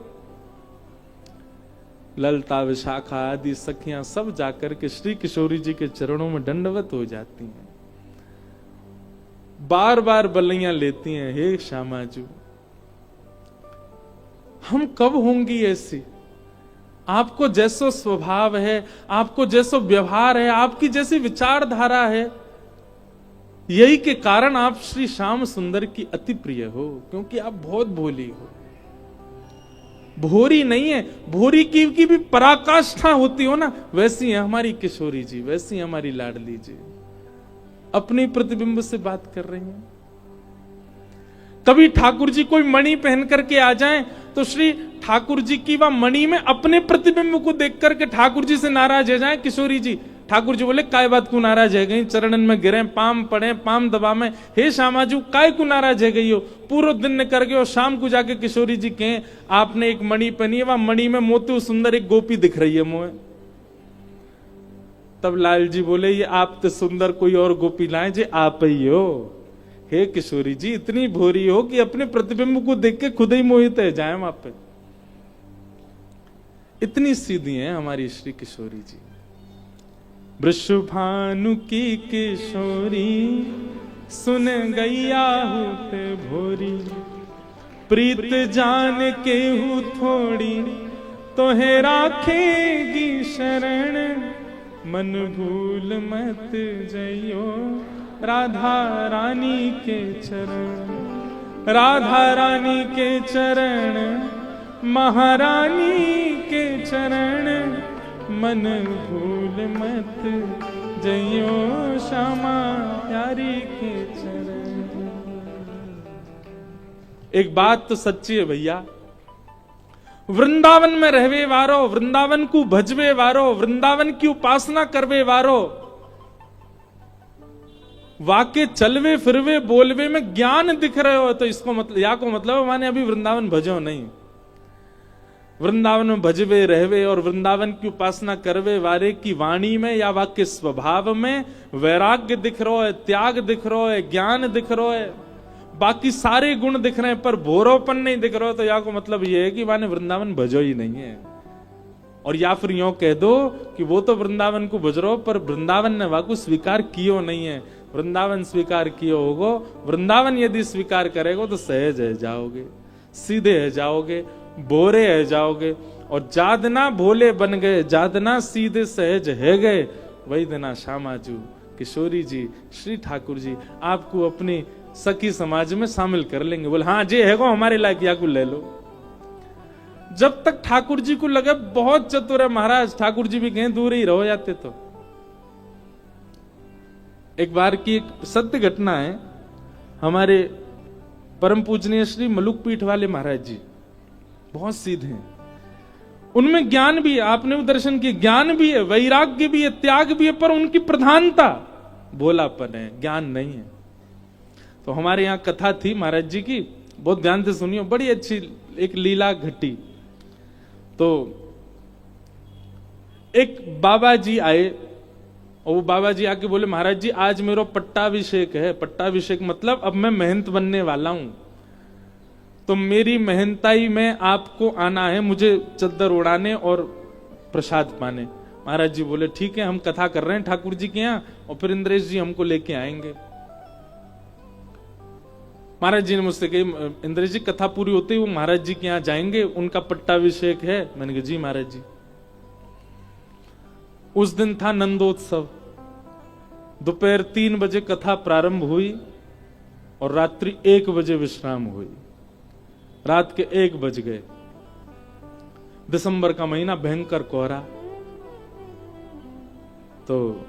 Speaker 1: ललता विशाखा आदि सखियां सब जाकर के श्री किशोरी जी के चरणों में दंडवत हो जाती हैं, बार बार बल्लियां लेती हैं, हे श्यामाजू हम कब होंगी ऐसी, आपको जैसो स्वभाव है, आपको जैसो व्यवहार है, आपकी जैसी विचारधारा है, यही के कारण आप श्री श्याम सुंदर की अति प्रिय हो, क्योंकि आप बहुत भोली हो। भोरी नहीं है, भोरी की भी पराकाष्ठा होती हो ना, वैसी है हमारी किशोरी जी, वैसी है हमारी लाडली जी, अपनी प्रतिबिंब से बात कर रही हैं। कभी ठाकुर जी कोई मणि पहन करके आ जाएं तो श्री ठाकुर जी की वह मणि में अपने प्रतिबिंब को देख करके ठाकुर जी से नाराज हो जाए किशोरी जी। ठाकुर जी बोले काय बात को नाराज है गई, चरणन में गिरे, पाम पड़े, पाम दबा में, हे श्यामाजू काय को नाराज है गई हो, पूरा दिन ने कर गए और शाम को जाके किशोरी जी कहें आपने एक मणि पहनी है, वह मणि में मोती सुंदर एक गोपी दिख रही है मोहे। तब लाल जी बोले ये आप तो सुंदर कोई और गोपी लाए जे आप ही हो। हे किशोरी जी इतनी भोरी हो कि अपने प्रतिबिंब को देख के खुद ही मोहित है जाए वहां पे, इतनी सीधी है हमारी श्री किशोरी जी। वृषभानु की किशोरी सुन गैया होते भोरी, प्रीत जान के हूँ थोड़ी तो है राखेगी शरण, मन भूल मत जइयो राधा रानी के चरण, राधा रानी के चरण, महारानी के चरण, मन भूल मत जइयो श्यामा प्यारी के चरण। एक बात तो सच्ची है भैया, वृंदावन में रहवे वारो, वृंदावन को भजवे वारो, वृंदावन की उपासना करवे वारो, वाके चलवे फिरवे बोलवे में ज्ञान दिख रहे हो, तो इसको मतलब या को मतलब माने अभी वृंदावन भजो नहीं। वृंदावन में भजवे रहवे और वृंदावन की उपासना करवे वारे की वाणी में या वाक्य स्वभाव में वैराग्य दिख रहा है, त्याग दिख रहा है, ज्ञान दिख रहा है, बाकी सारे गुण दिख रहे हैं पर भोरोपन नहीं दिख रहा, तो या को मतलब ये है कि माने वृंदावन भजो ही नहीं है। और या फिर यूं कह दो कि वो तो वृंदावन को भज रहो पर वृंदावन ने वाकु स्वीकार कियो नहीं है। वृंदावन स्वीकार कियो होगो, वृंदावन यदि स्वीकार करेगो तो सहज है जाओगे, सीधे है जाओगे, बोरे है जाओगे। और जादना भोले बन गए, जादना सीधे सहज है गए, वही देना श्यामाजू किशोरी जी श्री ठाकुर जी आपको अपनी सखी समाज में शामिल कर लेंगे। बोले हाँ जे है गो हमारे लायक या को ले लो। जब तक ठाकुर जी को लगे बहुत चतुर है महाराज, ठाकुर जी भी कहीं दूर ही रहो जाते। तो एक बार की एक सत्य घटना है, हमारे परम पूजनीय श्री मलुक पीठ वाले महाराज जी बहुत सीधे हैं, उनमें ज्ञान भी है, आपने वो दर्शन किए, ज्ञान भी है, वैराग्य भी है, त्याग भी है, पर उनकी प्रधानता भोलापन है, ज्ञान नहीं है। तो हमारे यहाँ कथा थी महाराज जी की, बहुत ध्यान से सुनियो, बड़ी अच्छी एक लीला घटी। तो एक बाबा जी आए और वो बाबा जी आके बोले महाराज जी आज मेरा पट्टाभिषेक है। पट्टाभिषेक मतलब अब मैं महंत बनने वाला हूं, तो मेरी महंताई में आपको आना है, मुझे चद्दर उड़ाने और प्रसाद पाने। महाराज जी बोले ठीक है, हम कथा कर रहे हैं ठाकुर जी के यहाँ और फिर इंद्रेश जी हमको लेके आएंगे। महाराज जी ने मुझसे कही इंद्रेश जी कथा पूरी होते ही वो महाराज जी के यहाँ जाएंगे, उनका पट्टाभिषेक है। मैंने कहा जी महाराज जी। उस दिन था नंदोत्सव, दोपहर 3 बजे कथा प्रारंभ हुई और रात्रि 1 बजे विश्राम हुई। रात के 1 बज गए, दिसंबर का महीना, भयंकर कोहरा। तो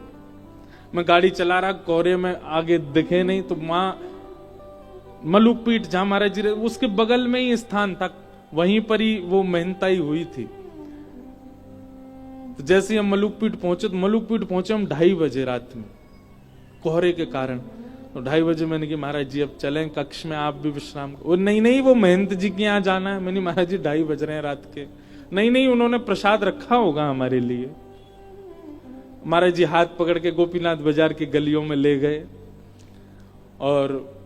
Speaker 1: मैं गाड़ी चला रहा, कोहरे में आगे दिखे नहीं, तो मां मलुक पीठ जहां महाराज जी उसके बगल में ही स्थान था, वहीं पर ही वो महंताई हुई थी। तो जैसे हम मलुक पीठ पहुंचे, तो मलुक पीठ पहुंचे हम 2:30 बजे रात में, कोहरे के कारण। तो 2:30 बजे मैंने कहा महाराज जी अब चलें कक्ष में, आप भी विश्राम करो। नहीं नहीं वो महंत जी के यहाँ जाना है। मैंने महाराज जी 2:30 बज रहे हैं रात के। नहीं नहीं उन्होंने प्रसाद रखा होगा हमारे लिए। महाराज जी हाथ पकड़ के गोपीनाथ बाजार की गलियों में ले गए और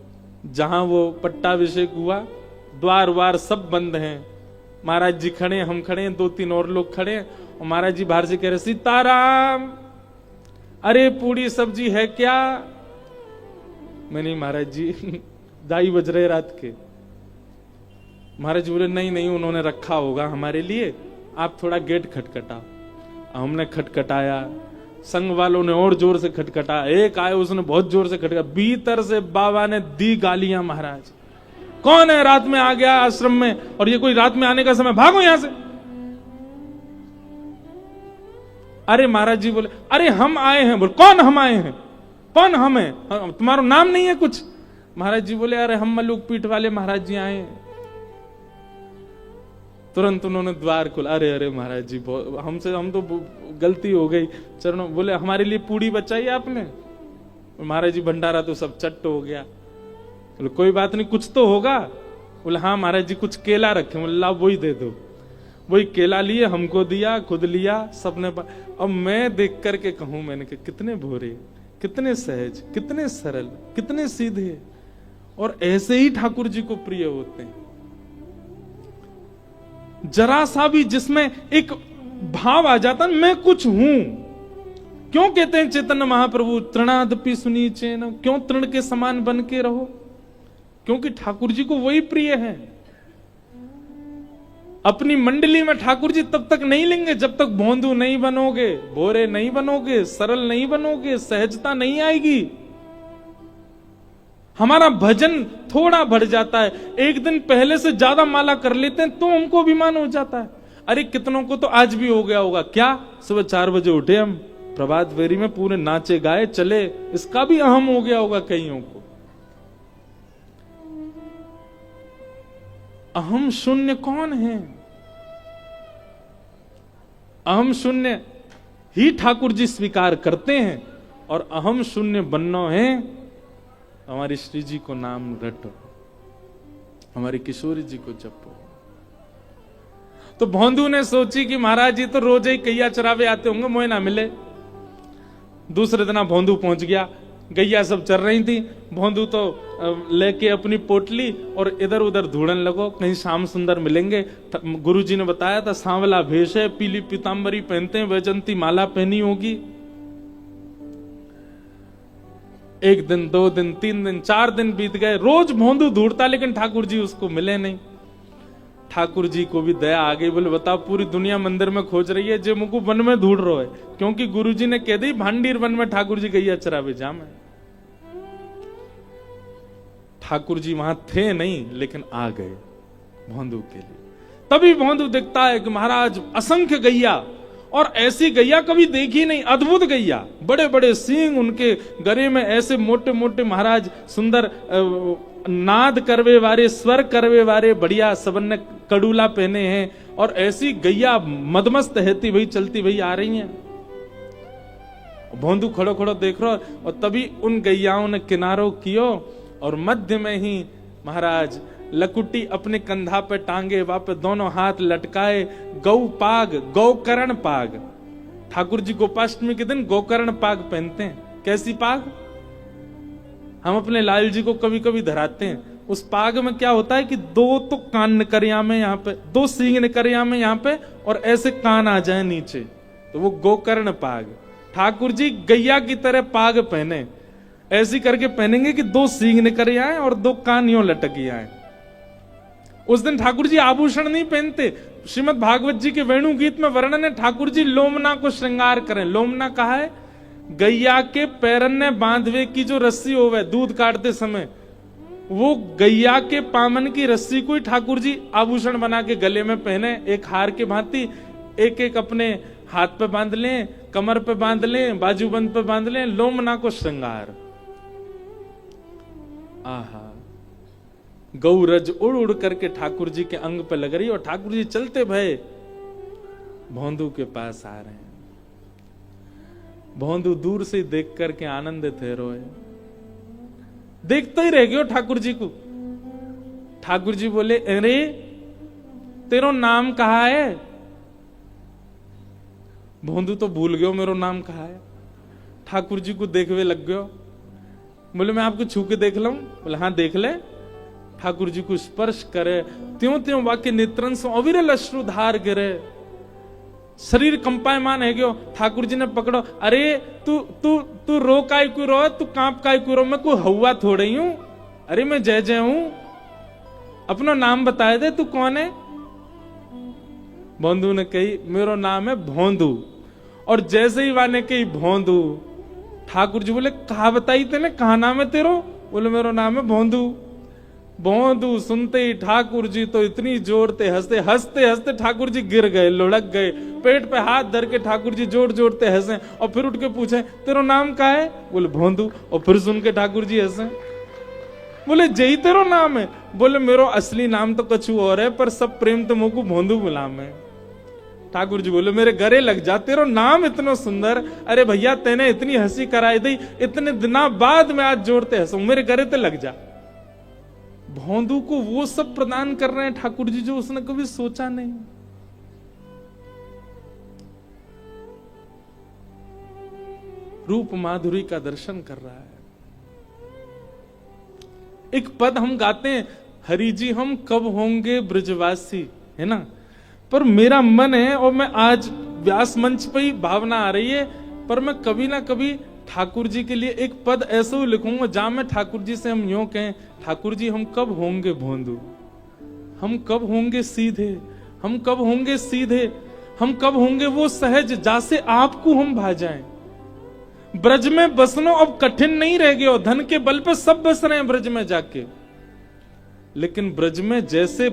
Speaker 1: जहां वो पट्टाभिषेक हुआ द्वार वार सब बंद हैं। महाराज जी खड़े, हम खड़े हैं, 2-3 और लोग खड़े हैं और महाराज जी बाहर से कह रहे सीताराम, अरे पूरी सब्जी है क्या? मैंने महाराज जी 2:30 बज रहे रात के। महाराज जी बोले नहीं नहीं उन्होंने रखा होगा हमारे लिए, आप थोड़ा गेट खटखटाओ। हमने खटखटाया, संघ वालों ने और जोर से खटखटाया, एक आए उसने बहुत जोर से खटखटाया, भीतर से बाबा ने दी गालियां। महाराज कौन है रात में आ गया आश्रम में और ये कोई रात में आने का समय, भागो यहां से। अरे महाराज जी बोले अरे हम आए हैं। बोले कौन हम आए हैं? कौन हम है? तुम्हारा नाम नहीं है कुछ? महाराज जी बोले अरे हम मलुक पीठ वाले महाराज जी आए हैं। तुरंत उन्होंने द्वार खोला। अरे अरे महाराज जी हमसे, हम तो गलती हो गई चरणों। बोले हमारे लिए पूड़ी बचाई आपने? महाराज जी भंडारा तो सब चट्ट हो गया। बोले कोई बात नहीं कुछ तो होगा। बोले हाँ महाराज जी कुछ केला रखे। बोले लाओ वही दे दो। वही केला लिए, हमको दिया, खुद लिया, सबने। अब मैं देख करके कहूं, मैंने कहा कितने भोरे, कितने सहज, कितने सरल, कितने सीधे, और ऐसे ही ठाकुर जी को प्रिय होते हैं। जरा सा भी जिसमें एक भाव आ जाता मैं कुछ हूं। क्यों कहते हैं चैतन्य महाप्रभु तृणादपि सुनीचे न, क्यों तृण के समान बन के रहो? क्योंकि ठाकुर जी को वही प्रिय है। अपनी मंडली में ठाकुर जी तब तक नहीं लेंगे जब तक भोंदू नहीं बनोगे, भोरे नहीं बनोगे, सरल नहीं बनोगे, सहजता नहीं आएगी। हमारा भजन थोड़ा बढ़ जाता है, एक दिन पहले से ज्यादा माला कर लेते हैं तो हमको अभिमान हो जाता है। अरे कितनों को तो आज भी हो गया होगा, क्या सुबह 4 बजे उठे हम, प्रभात फेरी में पूरे नाचे गाए चले, इसका भी अहम हो गया होगा कईयों को। अहम शून्य कौन है? अहम शून्य ही ठाकुर जी स्वीकार करते हैं, और अहम शून्य बनना है हमारी श्री जी को नाम रटो, हमारी किशोरी जी को जपो। तो भोंदू ने सोची कि महाराज जी तो रोज ही गैया चरावे आते होंगे, मोए ना मिले। दूसरे दिन भोंदू पहुंच गया, गैया सब चल रही थी, भोंदू तो लेके अपनी पोटली और इधर उधर ढूंढने लगो, कहीं श्याम सुंदर मिलेंगे। गुरुजी ने बताया था सांवला भेष है, पीली पीतांबरी पहनते हैं, वैजंती माला पहनी होगी। एक दिन, 2 दिन, 3 दिन, 4 दिन बीत गए, रोज भोंदू ढूंढता, लेकिन ठाकुर जी उसको मिले नहीं। ठाकुर जी को भी दया आ गई, बोले बताओ पूरी दुनिया मंदिर में खोज रही है, जे मुझको वन में ढूंढ रहा है, क्योंकि गुरुजी ने कह दी भांडीर वन में ठाकुर जी गैया चरावे जाम है। ठाकुर जी वहां थे नहीं, लेकिन आ गए भोंदू के लिए। तभी भोंदू देखता है कि महाराज असंख्य गैया, और ऐसी गैया कभी देखी नहीं, अद्भुत गैया, बड़े बड़े सींग, उनके गले में ऐसे मोटे मोटे महाराज सुंदर नाद करवे वाले, स्वर करवे वाले, बढ़िया सबन ने कड़ूला पहने हैं, और ऐसी गैया मदमस्त रहती वही चलती वही आ रही हैं। भोंदू खड़ो खड़ो देख रहा, और तभी उन गैयाओं ने किनारो कियो, और मध्य में ही महाराज लकुटी अपने कंधा पे टांगे, वापस दोनों हाथ लटकाए, गौ पाग, गौकर्ण पाग। ठाकुर जी गोपाष्टमी के दिन गौकर्ण पाग पहनते हैं। कैसी पाग? हम अपने लाल जी को कभी कभी धराते हैं। उस पाग में क्या होता है कि 2 तो कान निकरिया में यहाँ पे, 2 सींग निकरिया में यहाँ पे, और ऐसे कान आ जाए नीचे, तो वो गोकर्ण पाग। ठाकुर जी गैया की तरह पाग पहने, ऐसी करके पहनेंगे कि 2 सींग निकल आए और 2 कान यूं लटक आए। उस दिन ठाकुर जी आभूषण नहीं पहनते। श्रीमद् भागवत जी के वेणु गीत में वर्णन है, ठाकुर जी लोमना को श्रृंगार करें। लोमना कहा है, गैया के पैरन्ने बांधवे की जो रस्सी होवे दूध काटते समय, वो गैया के पामन की रस्सी को ही ठाकुर जी आभूषण बना के गले में पहने, एक हार के भांति। एक एक अपने हाथ पे बांध लें, कमर पे बांध लें, बाजूबंद पे बांध लें, लोमना को श्रृंगार। आहा, गौरज उड़ उड़ करके ठाकुर जी के अंग पे लग रही, और ठाकुर जी चलते भय भोंदू के पास आ रहे हैं। भोंदू दूर से देख करके आनंदित है, रोए, देखते ही रह गयो ठाकुर जी को। ठाकुर जी बोले, अरे तेरो नाम कहा है? भोंदू तो भूल गयो मेरो नाम कहा है। ठाकुर जी को देखवे लग गयो, बोले मैं आपको छू के देख लूं? बोले हाँ देख ले। ठाकुर जी को स्पर्श करे, त्यों त्यों वाक्य नेत्रन से अविरल अश्रुधार गिरे, शरीर कंपायमान है गयो। ठाकुर जी ने पकड़ो, अरे तू तू तू रो काय क्यों रो, तू कांप काय क्यों रो, मैं कोई हवा थोड़ी हूं, अरे मैं जय जय हूं, अपना नाम बताए दे, तू कौन है? भोंदू ने कही, मेरो नाम है भोंदू। और जैसे ही वाने कही भोंदू, ठाकुर जी बोले, कहा बताई तेने, कहा नाम है तेरो? बोले मेरो नाम है भोंदू। भोंदू सुनते ही ठाकुर जी तो इतनी जोर से हंसते हंसते हंसते ठाकुर जी गिर गए, लुढ़क गए, पेट पे हाथ धर के ठाकुर जी जोर जोर से हंसे, और फिर उठ के पूछे, तेरो नाम क्या है? बोले भोंदू। और फिर सुन के ठाकुर जी हंसे, बोले जय तेरो नाम है? बोले मेरो असली नाम तो कछु और है, पर सब प्रेम तो मुझको भोंदू गुलाम है। ठाकुर जी बोले, मेरे गले लग जा, तेरो नाम इतना सुंदर, अरे भैया तेने इतनी हंसी कराई दी, इतने दिना बाद में आज जोड़ते हंसू, मेरे गले ते लग जा। भोंदू को वो सब प्रदान कर रहे हैं ठाकुर जी जो उसने कभी सोचा नहीं। रूप माधुरी का दर्शन कर रहा है। एक पद हम गाते हैं, हरि जी हम कब होंगे ब्रजवासी, है ना, पर मेरा मन है, और मैं आज व्यास मंच पे ही भावना आ रही है, पर मैं कभी ना कभी ठाकुर जी के लिए एक पद ऐसे ही लिखूंगा जहां मैं ठाकुर जी से हम यूं कहें, ठाकुर जी हम कब होंगे भोंदू, हम कब होंगे सीधे, हम कब होंगे सीधे, हम कब होंगे वो सहज जैसे आपको हम भा जाएं। ब्रज में बसनो अब कठिन नहीं रह गयो, धन के बल पे सब बस रहे हैं ब्रज में जाके, लेकिन ब्रज में जैसे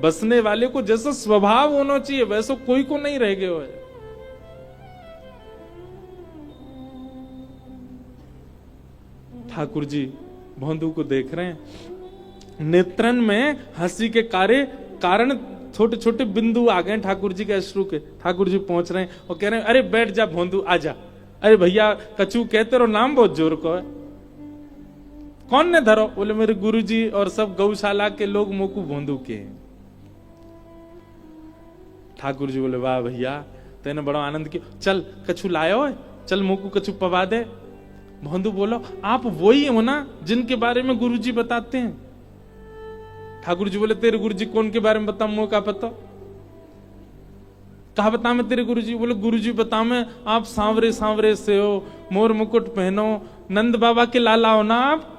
Speaker 1: बसने वाले को जैसा स्वभाव होना चाहिए वैसा कोई को नहीं रह गयो है। ठाकुर जी भोंदू को देख रहे हैं, नेत्रन में हंसी के कारण छोटे छोटे बिंदु आ गए ठाकुर जी के अश्रु के। ठाकुर जी पहुंच रहे हैं और कह रहे हैं अरे बैठ जा भोंदू आजा। अरे भैया कछु कहते रहो, नाम बहुत जोर को है। कौन ने धरो? बोले मेरे गुरुजी और सब गौशाला के लोग मोकू भोंदू के हैं। ठाकुर जी बोले वाह भैया तेने बड़ा आनंद किया, चल कछु लायो है, चल मोकू कछु पवा दे। भोंदू बोलो आप वही हो ना जिनके बारे में गुरुजी बताते हैं। ठाकुर जी बोले तेरे गुरुजी कौन के बारे में बता, मुझे का पता? कहा बता मैं तेरे गुरुजी? बोले गुरुजी बता मैं आप सांवरे सांवरे से हो, मोर मुकुट पहनो, नंद बाबा के लाला हो ना आप?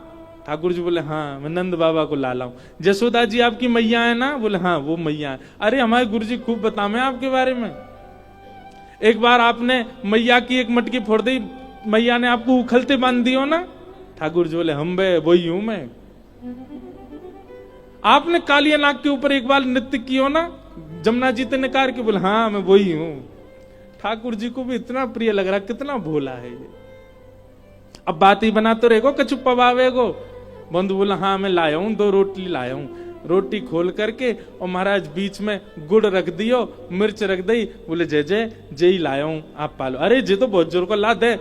Speaker 1: ठाकुर जी बोले हाँ मैं नंद बाबा को लाला हूं। जसोदा जी आपकी मैया है ना? बोले हाँ वो मैया है। अरे हमारे गुरुजी खूब बता मैं आपके बारे में। एक बार आपने मैया की एक मटकी फोड़ दी, मैया ने आपको उखलते बांध दियो ना? ठाकुर जी बोले हम बे वही हूं मैं। आपने कालिया नाग के ऊपर एक बार नृत्य कियो ना, जमुना जी ने कार के? बोले हाँ मैं वही हूं। ठाकुर जी को भी इतना प्रिय लग रहा, कितना भोला है ये। अब बात ही बना तो रहेगो कछु पवावेगो। बंधु बोला हाँ मैं लाया हूं, 2 रोटी लाया हूं। रोटी खोल करके और महाराज बीच में गुड़ रख दियो, मिर्च रख दी। बोले जय जय जय ही लाया हूं आप पालो। अरे जे तो बहुत जोर को ला दे।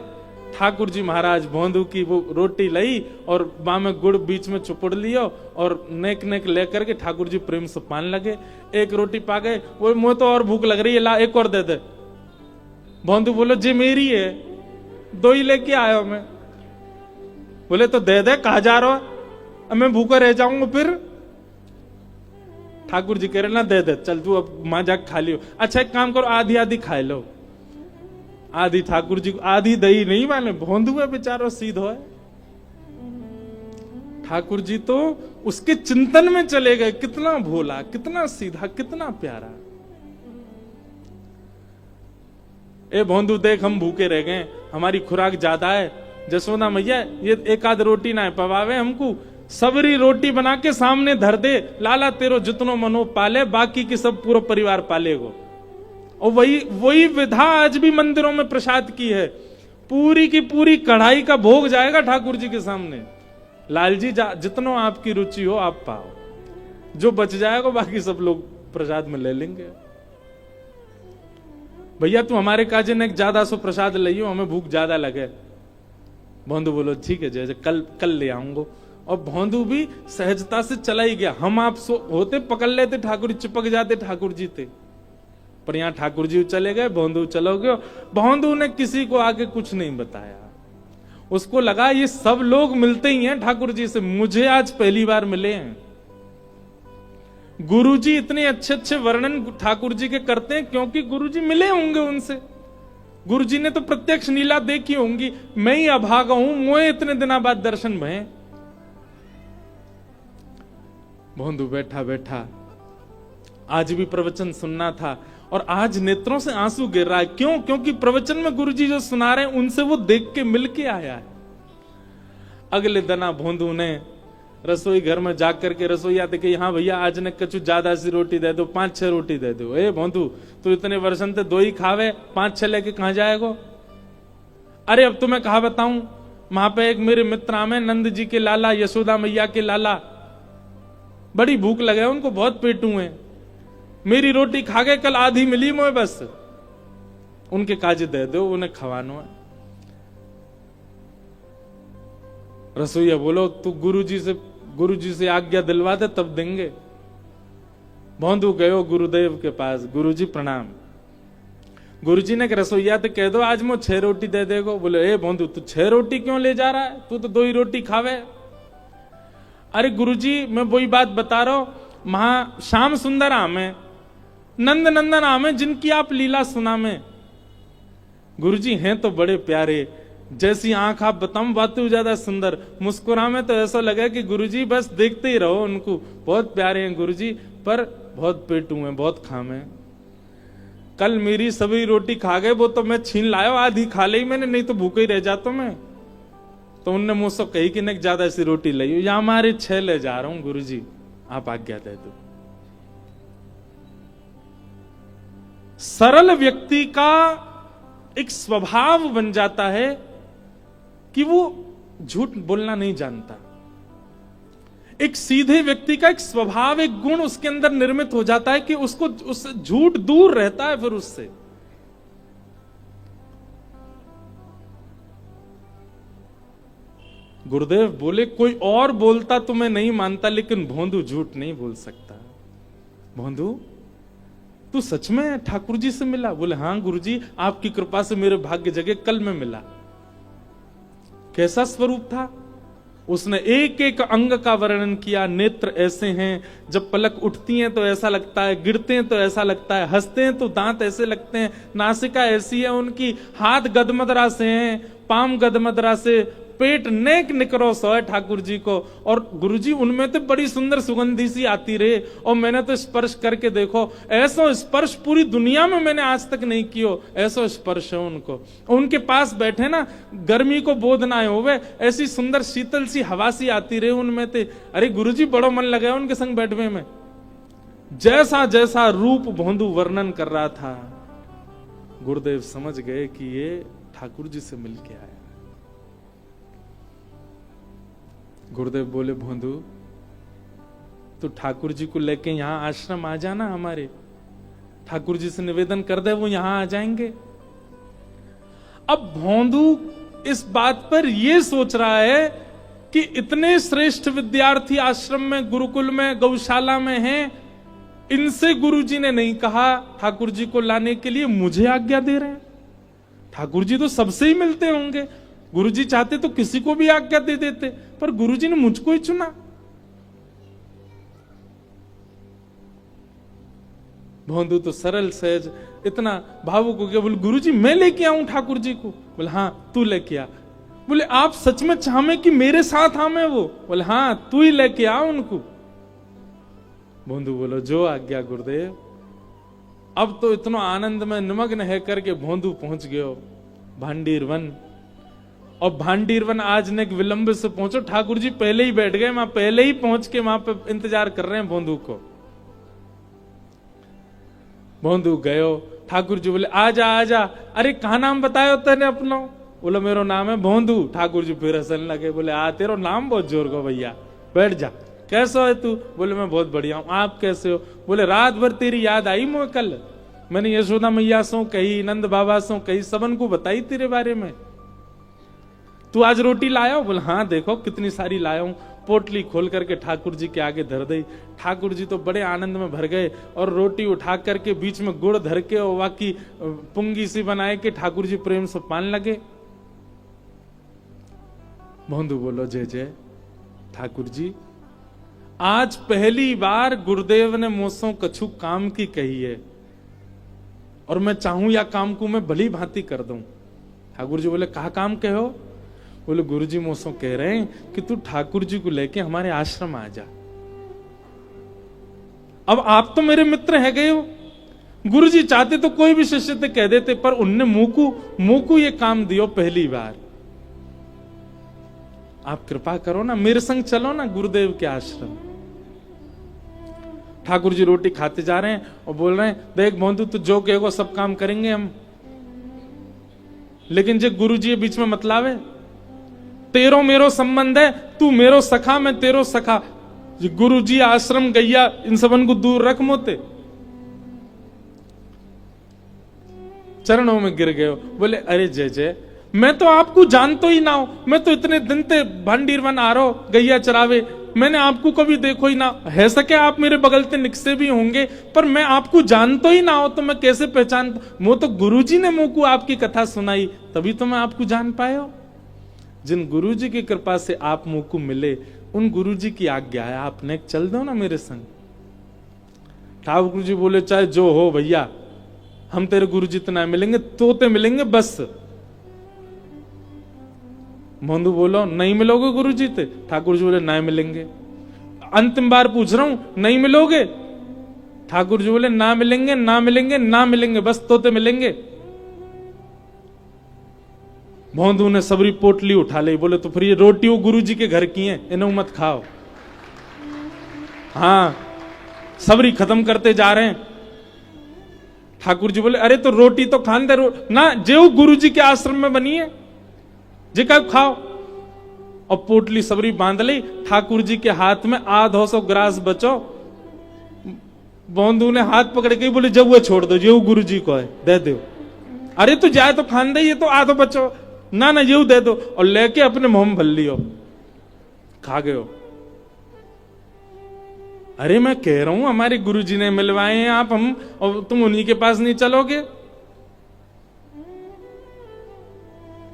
Speaker 1: ठाकुर जी महाराज भोंदू की वो रोटी लाई और बा में गुड़ बीच में चुपड़ लियो और नेक नेक लेकर के ठाकुर जी प्रेम से पान लगे। एक रोटी पा गए, वो मुझे तो और भूख लग रही है, ला एक और दे दे। भोंदू बोलो जी मेरी है, 2 ही लेके आया मैं। बोले तो दे दे, कहा जा रहा अब मैं भूखा रह जाऊंगा फिर? ठाकुर जी कह रहे ना दे दे, चल तू अब मां जाके खा लियो। अच्छा एक काम करो आधी आधी खा लो। आधी ठाकुर जी को, आधी दही नहीं माने, भोंदू है बेचारो सीधो है। ठाकुर जी तो उसके चिंतन में चले गए, कितना भोला, कितना सीधा, कितना प्यारा। ए भोंदू देख हम भूखे रह गए, हमारी खुराक ज्यादा है। जसोदा मैया ये एक आध रोटी ना पवावे हमको, सबरी रोटी बना के सामने धर दे, लाला तेरो जितनो मनो पाले, बाकी की सब पूरा परिवार पालेगो। और वही विधा आज भी मंदिरों में प्रसाद की है। पूरी की पूरी कढ़ाई का भोग जाएगा ठाकुर जी के सामने। लाल जी जितनो आपकी रुचि हो आप पाओ, जो बच जाएगा बाकी सब लोग प्रसाद में ले लेंगे। भैया तू हमारे काजे ने ज्यादा सो प्रसाद लियो, हमें भूख ज्यादा लगे। भोंदू बोलो ठीक है जैसे कल ले आऊंगा। और भोंदू भी सहजता से चला ही गया। हम आप होते पकड़ लेते, ठाकुर जी चिपक जाते ठाकुर जी थे, पर यहां ठाकुर जी चले गए, भोंदू चलो गयो। भोंदू ने किसी को आगे कुछ नहीं बताया। उसको लगा ये सब लोग मिलते ही हैं ठाकुर जी से, मुझे आज पहली बार मिले हैं। गुरुजी इतने अच्छे अच्छे वर्णन ठाकुर जी के करते हैं क्योंकि गुरुजी मिले होंगे उनसे। गुरुजी ने तो प्रत्यक्ष लीला देखी होंगी। मैं ही अभागा हूं, मुझे इतने दिनों बाद दर्शन भये। भोंदू बैठा बैठा आज भी प्रवचन सुनना था और आज नेत्रों से आंसू गिर रहा है। क्यों? क्योंकि प्रवचन में गुरुजी जो सुना रहे हैं उनसे वो देख के मिल के आया है। अगले दिन भोंदू ने रसोई घर में जाकर के रसोईया देखे, हाँ भैया आज ने कछु ज्यादा सी रोटी दे दो, 5-6 रोटी दे दो। ए भोंदू तू इतने वर्षन ते 2 ही खावे, 5-6 लेके कहां जाएगो? अरे अब तुम्हें कहा बताऊं, वहां पे एक मेरे मित्र आमे नंद जी के लाला, यशोदा मैया के लाला, बड़ी भूख लगे उनको, बहुत पेटू है। मेरी रोटी खा गए, कल आधी मिली मुझे, बस उनके काजे दे दो, उन्हें खवानो है। रसोईया बोलो तू गुरुजी से आज्ञा दिलवा दे तब देंगे। भोंदू गयो गुरुदेव के पास, गुरुजी प्रणाम। गुरुजी ने रसोईया तो कह दो आज मुझे 6 रोटी दे देगो। बोले ए भोंदू तू 6 रोटी क्यों ले जा रहा है, तू तो 2 ही रोटी खावे। अरे गुरुजी मैं वही बात बता रहा हूं, महा श्याम सुंदर आमे, नंद नंदन आमे, जिनकी आप लीला सुना में। गुरुजी हैं तो बड़े प्यारे, जैसी आंख आप बताऊं बातें ज्यादा सुंदर, मुस्कुरा में तो ऐसा लगा कि गुरुजी बस देखते ही रहो उनको, बहुत प्यारे हैं गुरुजी, पर बहुत पेटू हैं, बहुत खामे। कल मेरी सभी रोटी खा गए, वो तो मैं छीन लाया, आधी खा ली मैंने, नहीं तो भूखे ही रह जाता मैं। तो उनने मुझसे कही कि नहीं ज्यादा सी रोटी लाई, या हमारे 6 ले जा रहा हूं गुरुजी, आप आज्ञा दे दो। सरल व्यक्ति का एक स्वभाव बन जाता है कि वो झूठ बोलना नहीं जानता। एक सीधे व्यक्ति का एक स्वभाव, एक गुण उसके अंदर निर्मित हो जाता है कि उसको उससे झूठ दूर रहता है फिर उससे। गुरुदेव बोले कोई और बोलता तो मैं नहीं मानता, लेकिन भोंदू झूठ नहीं बोल सकता। भोंदू तू सच में ठाकुर जी से मिला? बोले हाँ गुरुजी, आपकी कृपा से मेरे भाग्य जगे, कल मैं मिला। कैसा स्वरूप था? उसने एक एक अंग का वर्णन किया। नेत्र ऐसे हैं, जब पलक उठती हैं तो ऐसा लगता है, गिरते हैं तो ऐसा लगता है, हंसते हैं तो दांत ऐसे लगते हैं, नासिका ऐसी है उनकी, हाथ गदमदरा से हैं, पाम गदमदरा से, पेट नेक निकरो सो है ठाकुर जी को। और गुरुजी उनमें तो बड़ी सुंदर सुगंधी सी आती रहे, और मैंने तो स्पर्श करके देखो, ऐसा स्पर्श पूरी दुनिया में मैंने आज तक नहीं कियो, ऐसा स्पर्श है उनको। उनके पास बैठे ना, गर्मी को बोध ना होवे, ऐसी सुंदर शीतल सी हवा सी आती रहे उनमें ते। अरे गुरुजी बड़ो मन लगा उनके संग बैठने में। जैसा जैसा रूप भोंदू वर्णन कर रहा था, गुरुदेव समझ गए कि ये ठाकुर जी से मिलके आया। गुरुदेव बोले भोंदू तो ठाकुर जी को लेके यहां आश्रम आ जाना हमारे, ठाकुर जी से निवेदन कर दे, वो यहां आ जाएंगे। अब भोंदू इस बात पर यह सोच रहा है कि इतने श्रेष्ठ विद्यार्थी आश्रम में, गुरुकुल में, गौशाला में हैं, इनसे गुरुजी ने नहीं कहा ठाकुर जी को लाने के लिए, मुझे आज्ञा दे रहे हैं। ठाकुर जी तो सबसे ही मिलते होंगे, गुरुजी चाहते तो किसी को भी आज्ञा दे देते, पर गुरुजी ने मुझको ही चुना। भोंदू तो सरल सहज इतना भावुक हो गया, बोले गुरुजी मैं लेके आऊं ठाकुर जी को? बोले हाँ तू लेके आ। बोले आप सच में चाहे कि मेरे साथ आवे वो? बोले हाँ तू ही लेके आ उनको। भोंदू बोलो जो आज्ञा गुरुदेव। अब तो इतना आनंद में निमग्न है करके भोंदू पहुंच गयो भांडीर वन। और भांडीर वन आज ने विलंब से पहुंचो, ठाकुर जी पहले ही बैठ गए वहां, पहले ही पहुंच के वहां पे इंतजार कर रहे हैं भोंदू को। भोंदू गयो, ठाकुर जी बोले आजा आजा। अरे कहा नाम बतायो तेने अपना? बोलो मेरो नाम है भोंदू। ठाकुर जी फिर हंसने लगे, बोले आ तेरा नाम बहुत जोर को भैया, बैठ जा। कैसा है तू? बोले मैं बहुत बढ़िया हूं, आप कैसे हो? बोले रात भर तेरी याद आई मुझे कल, मैंने यशोदा मैया सो कही, नंद बाबा सो कही, सबन को बताई तेरे बारे में। तू आज रोटी लाया हो? बोले हाँ देखो कितनी सारी लाया हूं। पोटली खोल करके ठाकुर जी के आगे धर दी। ठाकुर जी तो बड़े आनंद में भर गए और रोटी उठा करके बीच में गुड़ धर के और वाकी पुंगी सी बनाए के ठाकुर जी प्रेम से पान लगे। भोंदू बोलो जय जय ठाकुर जी, आज पहली बार गुरुदेव ने मुझसे कछु काम की कही है, और मैं चाहूं या काम को मैं भली भांति कर दूं। ठाकुर जी बोले कहा काम कहो? बोले गुरु जी मुझसे कह रहे हैं कि तू ठाकुर जी को लेके हमारे आश्रम आ जा। अब आप तो मेरे मित्र है गए हो, गुरु जी चाहते तो कोई भी शिष्य से कह देते, पर उनने मुंह को ये काम दियो पहली बार। आप कृपा करो ना, मेरे संग चलो ना गुरुदेव के आश्रम। ठाकुर जी रोटी खाते जा रहे हैं और बोल रहे हैं देख भोंदू तू जो कहेगो सब काम करेंगे हम, लेकिन जो गुरु जी बीच में मत लावे। तेरो मेरो संबंध है, तू मेरो सखा मैं तेरो सखा। गुरु जी आश्रम गैया इन सबन को दूर रख मोते। चरणों में गिर गए। बोले अरे जय जय, मैं तो आपको जानतो ही ना हो, मैं तो इतने दिन ते भांडीर वन आ रहा हूं गैया चरावे, मैंने आपको कभी देखो ही ना है। सके आप मेरे बगल से निकसे भी होंगे, पर मैं आपको जानतो ही ना हो तो मैं कैसे पहचान? वो तो गुरुजी ने मुंह को आपकी कथा सुनाई, तभी तो मैं आपको जान पाया। जिन गुरुजी की कृपा से आप मुंह को मिले, उन गुरुजी की आज्ञा है, आपने चल दो ना मेरे संग। ठाकुर जी बोले चाहे जो हो भैया, हम तेरे गुरुजी तो ना मिलेंगे, तोते मिलेंगे बस। भोंदू बोलो नहीं मिलोगे गुरुजी ते? ठाकुर जी बोले नहीं मिलेंगे। अंतिम बार पूछ रहा हूं, नहीं मिलोगे? ठाकुर जी बोले ना मिलेंगे ना मिलेंगे ना मिलेंगे, बस तोते मिलेंगे। भोंदू ने सबरी पोटली उठा ली। बोले तो फिर ये रोटी वो गुरुजी के घर की है, इन्हें मत खाओ। हाँ सबरी खत्म करते जा रहे हैं। ठाकुर जी बोले अरे तो रोटी तो खान दे ना, जो गुरुजी के आश्रम में बनी है जे का खाओ। और पोटली सबरी बांध ली। ठाकुर जी के हाथ में आधो सौ ग्रास बचो। बोंदू ने हाथ पकड़ के बोले जब वो छोड़ दो, जो गुरु जी को है दे दो। अरे तू जाए तो खान दे, ये तो आधो बचो, ना ना ये दे दो। और लेके अपने मुंह में भर लियो, खा गए हो। अरे मैं कह रहा हूं हमारे गुरुजी ने मिलवाए हैं आप, हम और तुम उन्हीं के पास नहीं चलोगे।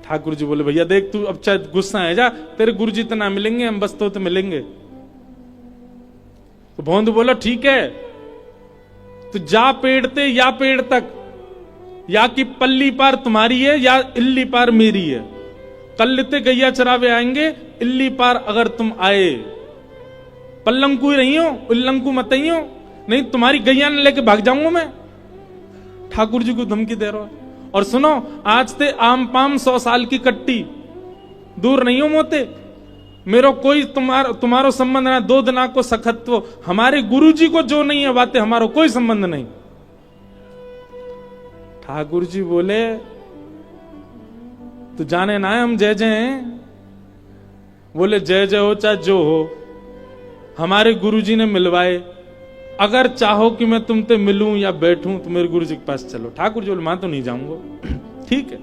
Speaker 1: ठाकुर जी बोले भैया देख तू अब चाहे गुस्सा है जा, तेरे गुरुजी तो ना मिलेंगे, हम बस तो मिलेंगे। तो भोंदू बोला ठीक है, तो जा पेड़ ते या पेड़ तक, या कि पल्ली पार तुम्हारी है या इल्ली पार मेरी है। कल ते गैया चरावे आएंगे, इल्ली पार अगर तुम आए, पल्लंकु ही रही हो, उल्लंकु मत ही हो, नहीं तुम्हारी गैया ने लेके भाग जाऊंगा मैं। ठाकुर जी को धमकी दे रहा है। और सुनो, आज ते आम पाम 100 साल की कट्टी, दूर नहीं हो मोते, मेरो कोई तुम्हारो संबंध ना, दो दिना को सखत्व, हमारे गुरु जी को जो नहीं है बातें, हमारो कोई संबंध नहीं। ठाकुर जी बोले तो जाने ना है हम जय जय हैं। बोले जय जय हो चाहे जो हो, हमारे गुरुजी ने मिलवाए, अगर चाहो कि मैं तुमसे मिलूं या बैठूं तो मेरे गुरुजी के पास चलो। ठाकुर जी बोले मैं तो नहीं जाऊंगा। ठीक है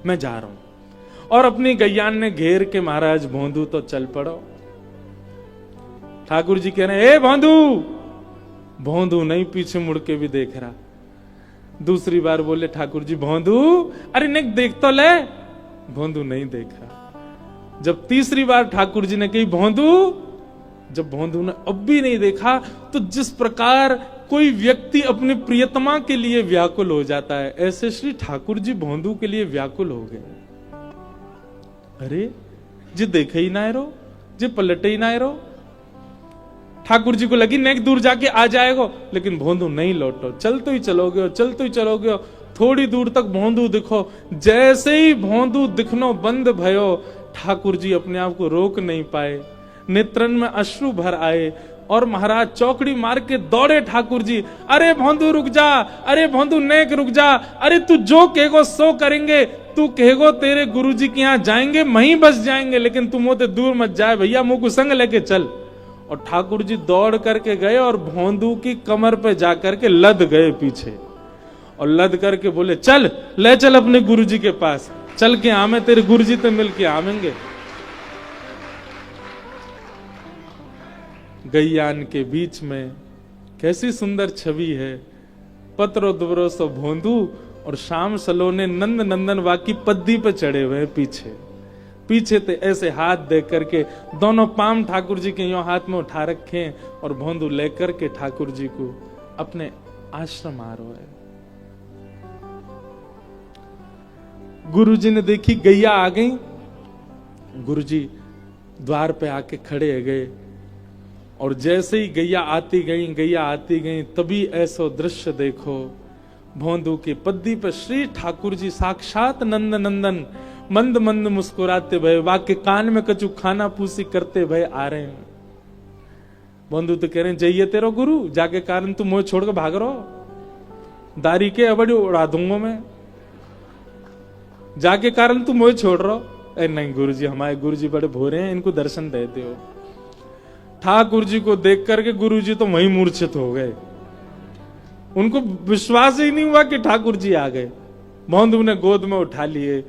Speaker 1: मैं जा रहा हूं। और अपनी गैयान ने घेर के महाराज भोंदू तो चल पड़ो। ठाकुर जी कह रहे ए भोंदू, भोंदू नहीं पीछे मुड़ के भी देख रहा। दूसरी बार बोले ठाकुर जी भोंदू, अरे निक देख तो ले। भोंदू नहीं देख रहा। जब तीसरी बार ठाकुर जी ने कही भोंदू, जब भोंदू ने अब भी नहीं देखा, तो जिस प्रकार कोई व्यक्ति अपनी प्रियतमा के लिए व्याकुल हो जाता है, ऐसे श्री ठाकुर जी भोंदू के लिए व्याकुल हो गए। अरे जे देखे ही ना रो, जे पलटे ही ना रो। ठाकुर जी को लगी नेक दूर जाके आ जाएगा, लेकिन भोंदू नहीं लौटो। चलते ही चलोगे, चलते ही चलोगे। थोड़ी दूर तक भोंदू दिखो, जैसे ही भोंदू दिखनो बंद भयो, ठाकुर जी अपने आप को रोक नहीं पाए, नेत्रन में अश्रु भर आए और महाराज चौकड़ी मार के दौड़े ठाकुर जी। अरे भोंदू रुक जा, अरे भोंदू नेक रुक जा, अरे तू जो कहेगो सो करेंगे, तू कहेगो तेरे गुरुजी के यहाँ जाएंगे, वहीं बस जाएंगे, लेकिन तुम होते दूर मत जाए भैया, मुंह को संग लेके चल। और ठाकुर जी दौड़ करके गए और भोंदू की कमर पे जाकर के लद गए पीछे, और लद करके बोले चल ले चल अपने गुरुजी के पास, चल के आमे, तेरे गुरुजी तो मिल के आवेंगे। गैयान के बीच में कैसी सुंदर छवि है, पत्रो दुबरो सो भोंदू और शाम सलोने नंद नंदन वाकी पद्दी पे चढ़े हुए पीछे पीछे ते ऐसे हाथ दे करके, दोनों पाम ठाकुर जी के यूं हाथ में उठा रखे और भोंदू लेकर के ठाकुर जी को अपने आश्रम आ रहे है। गुरु जी ने देखी गैया आ गई, गुरु जी द्वार पे आके खड़े गए, और जैसे ही गैया आती गई, तभी ऐसा दृश्य देखो, भोंदू की पद्दी पर श्री ठाकुर जी साक्षात नंद नंदन मंद मंद मुस्कुराते भय, वाके कान में कछु खाना पूसी करते भय आ रहे हैं। भोंदू तो कह रहे हैं जाइए तेरो गुरु, जाके कारण तू मोह छोड़ के भाग रहो, दारी के अबड़ी उड़ा दूंगा मैं, जाके कारण तू मोह छोड़ रहो। अरे नहीं गुरु जी, हमारे गुरु जी बड़े भोरे हैं, इनको दर्शन देते हो। ठाकुर जी को देख करके गुरु जी तो वहीं मूर्छित हो गए, उनको विश्वास ही नहीं हुआ कि ठाकुर जी आ गए। भोंदू ने गोद में उठा लिए,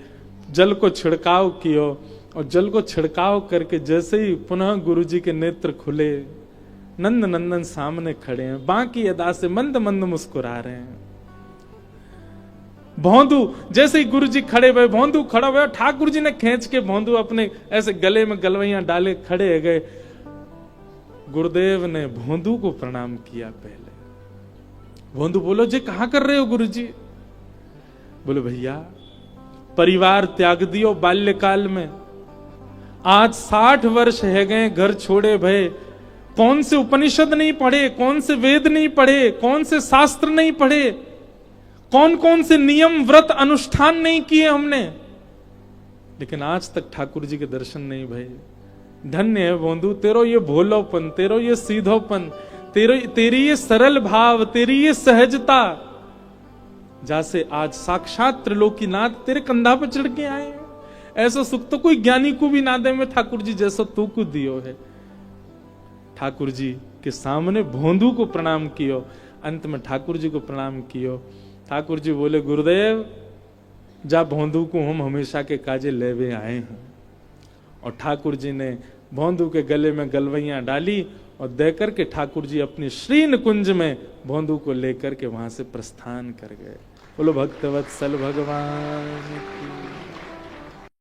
Speaker 1: जल को छिड़काव कियो, और जल को छिड़काव करके जैसे ही पुनः गुरु जी के नेत्र खुले, नंद नंदन सामने खड़े हैं, बाकी अदा से मंद मंद मुस्कुरा रहे हैं। भोंदू जैसे ही गुरु जी खड़े हुए, भोंदू खड़ा हुआ, ठाकुर जी ने खींच के भोंदू अपने ऐसे गले में गलवैयां डाले खड़े गए। गुरुदेव ने भोंदू को प्रणाम किया पहले। भोंदू बोलो जी कहां कर रहे हो गुरु जी? बोले भैया परिवार त्याग दियो बाल्यकाल में, आज 60 वर्ष है गए घर छोड़े भय, कौन से उपनिषद नहीं पढ़े, कौन से वेद नहीं पढ़े, कौन से शास्त्र नहीं पढ़े, कौन कौन से नियम व्रत अनुष्ठान नहीं किए हमने, लेकिन आज तक ठाकुर जी के दर्शन नहीं भये। धन्य है भोंदू तेरो ये भोलोपन, तेरो ये सीधोपन, तेरी ये सरल भाव, तेरी ये सहजता, जैसे आज साक्षात त्रिलोकीनाथ तेरे कंधा पर चढ़ के आए। ऐसा सुख तो कोई ज्ञानी को भी ना दे में ठाकुर जी जैसा तू को दियो है। ठाकुर जी के सामने भोंदू को प्रणाम कियो, अंत में ठाकुर जी को प्रणाम कियो। ठाकुर जी बोले गुरुदेव जा भोंदू को हम हमेशा के काजे लेवे आए हैं। और ठाकुर जी ने भोंदू के गले में गलवैयां डाली और देकर के ठाकुर जी अपनी श्रीन कुंज में भोंदू को लेकर के वहां से प्रस्थान कर गए। बोलो भक्तवत्सल भगवान की।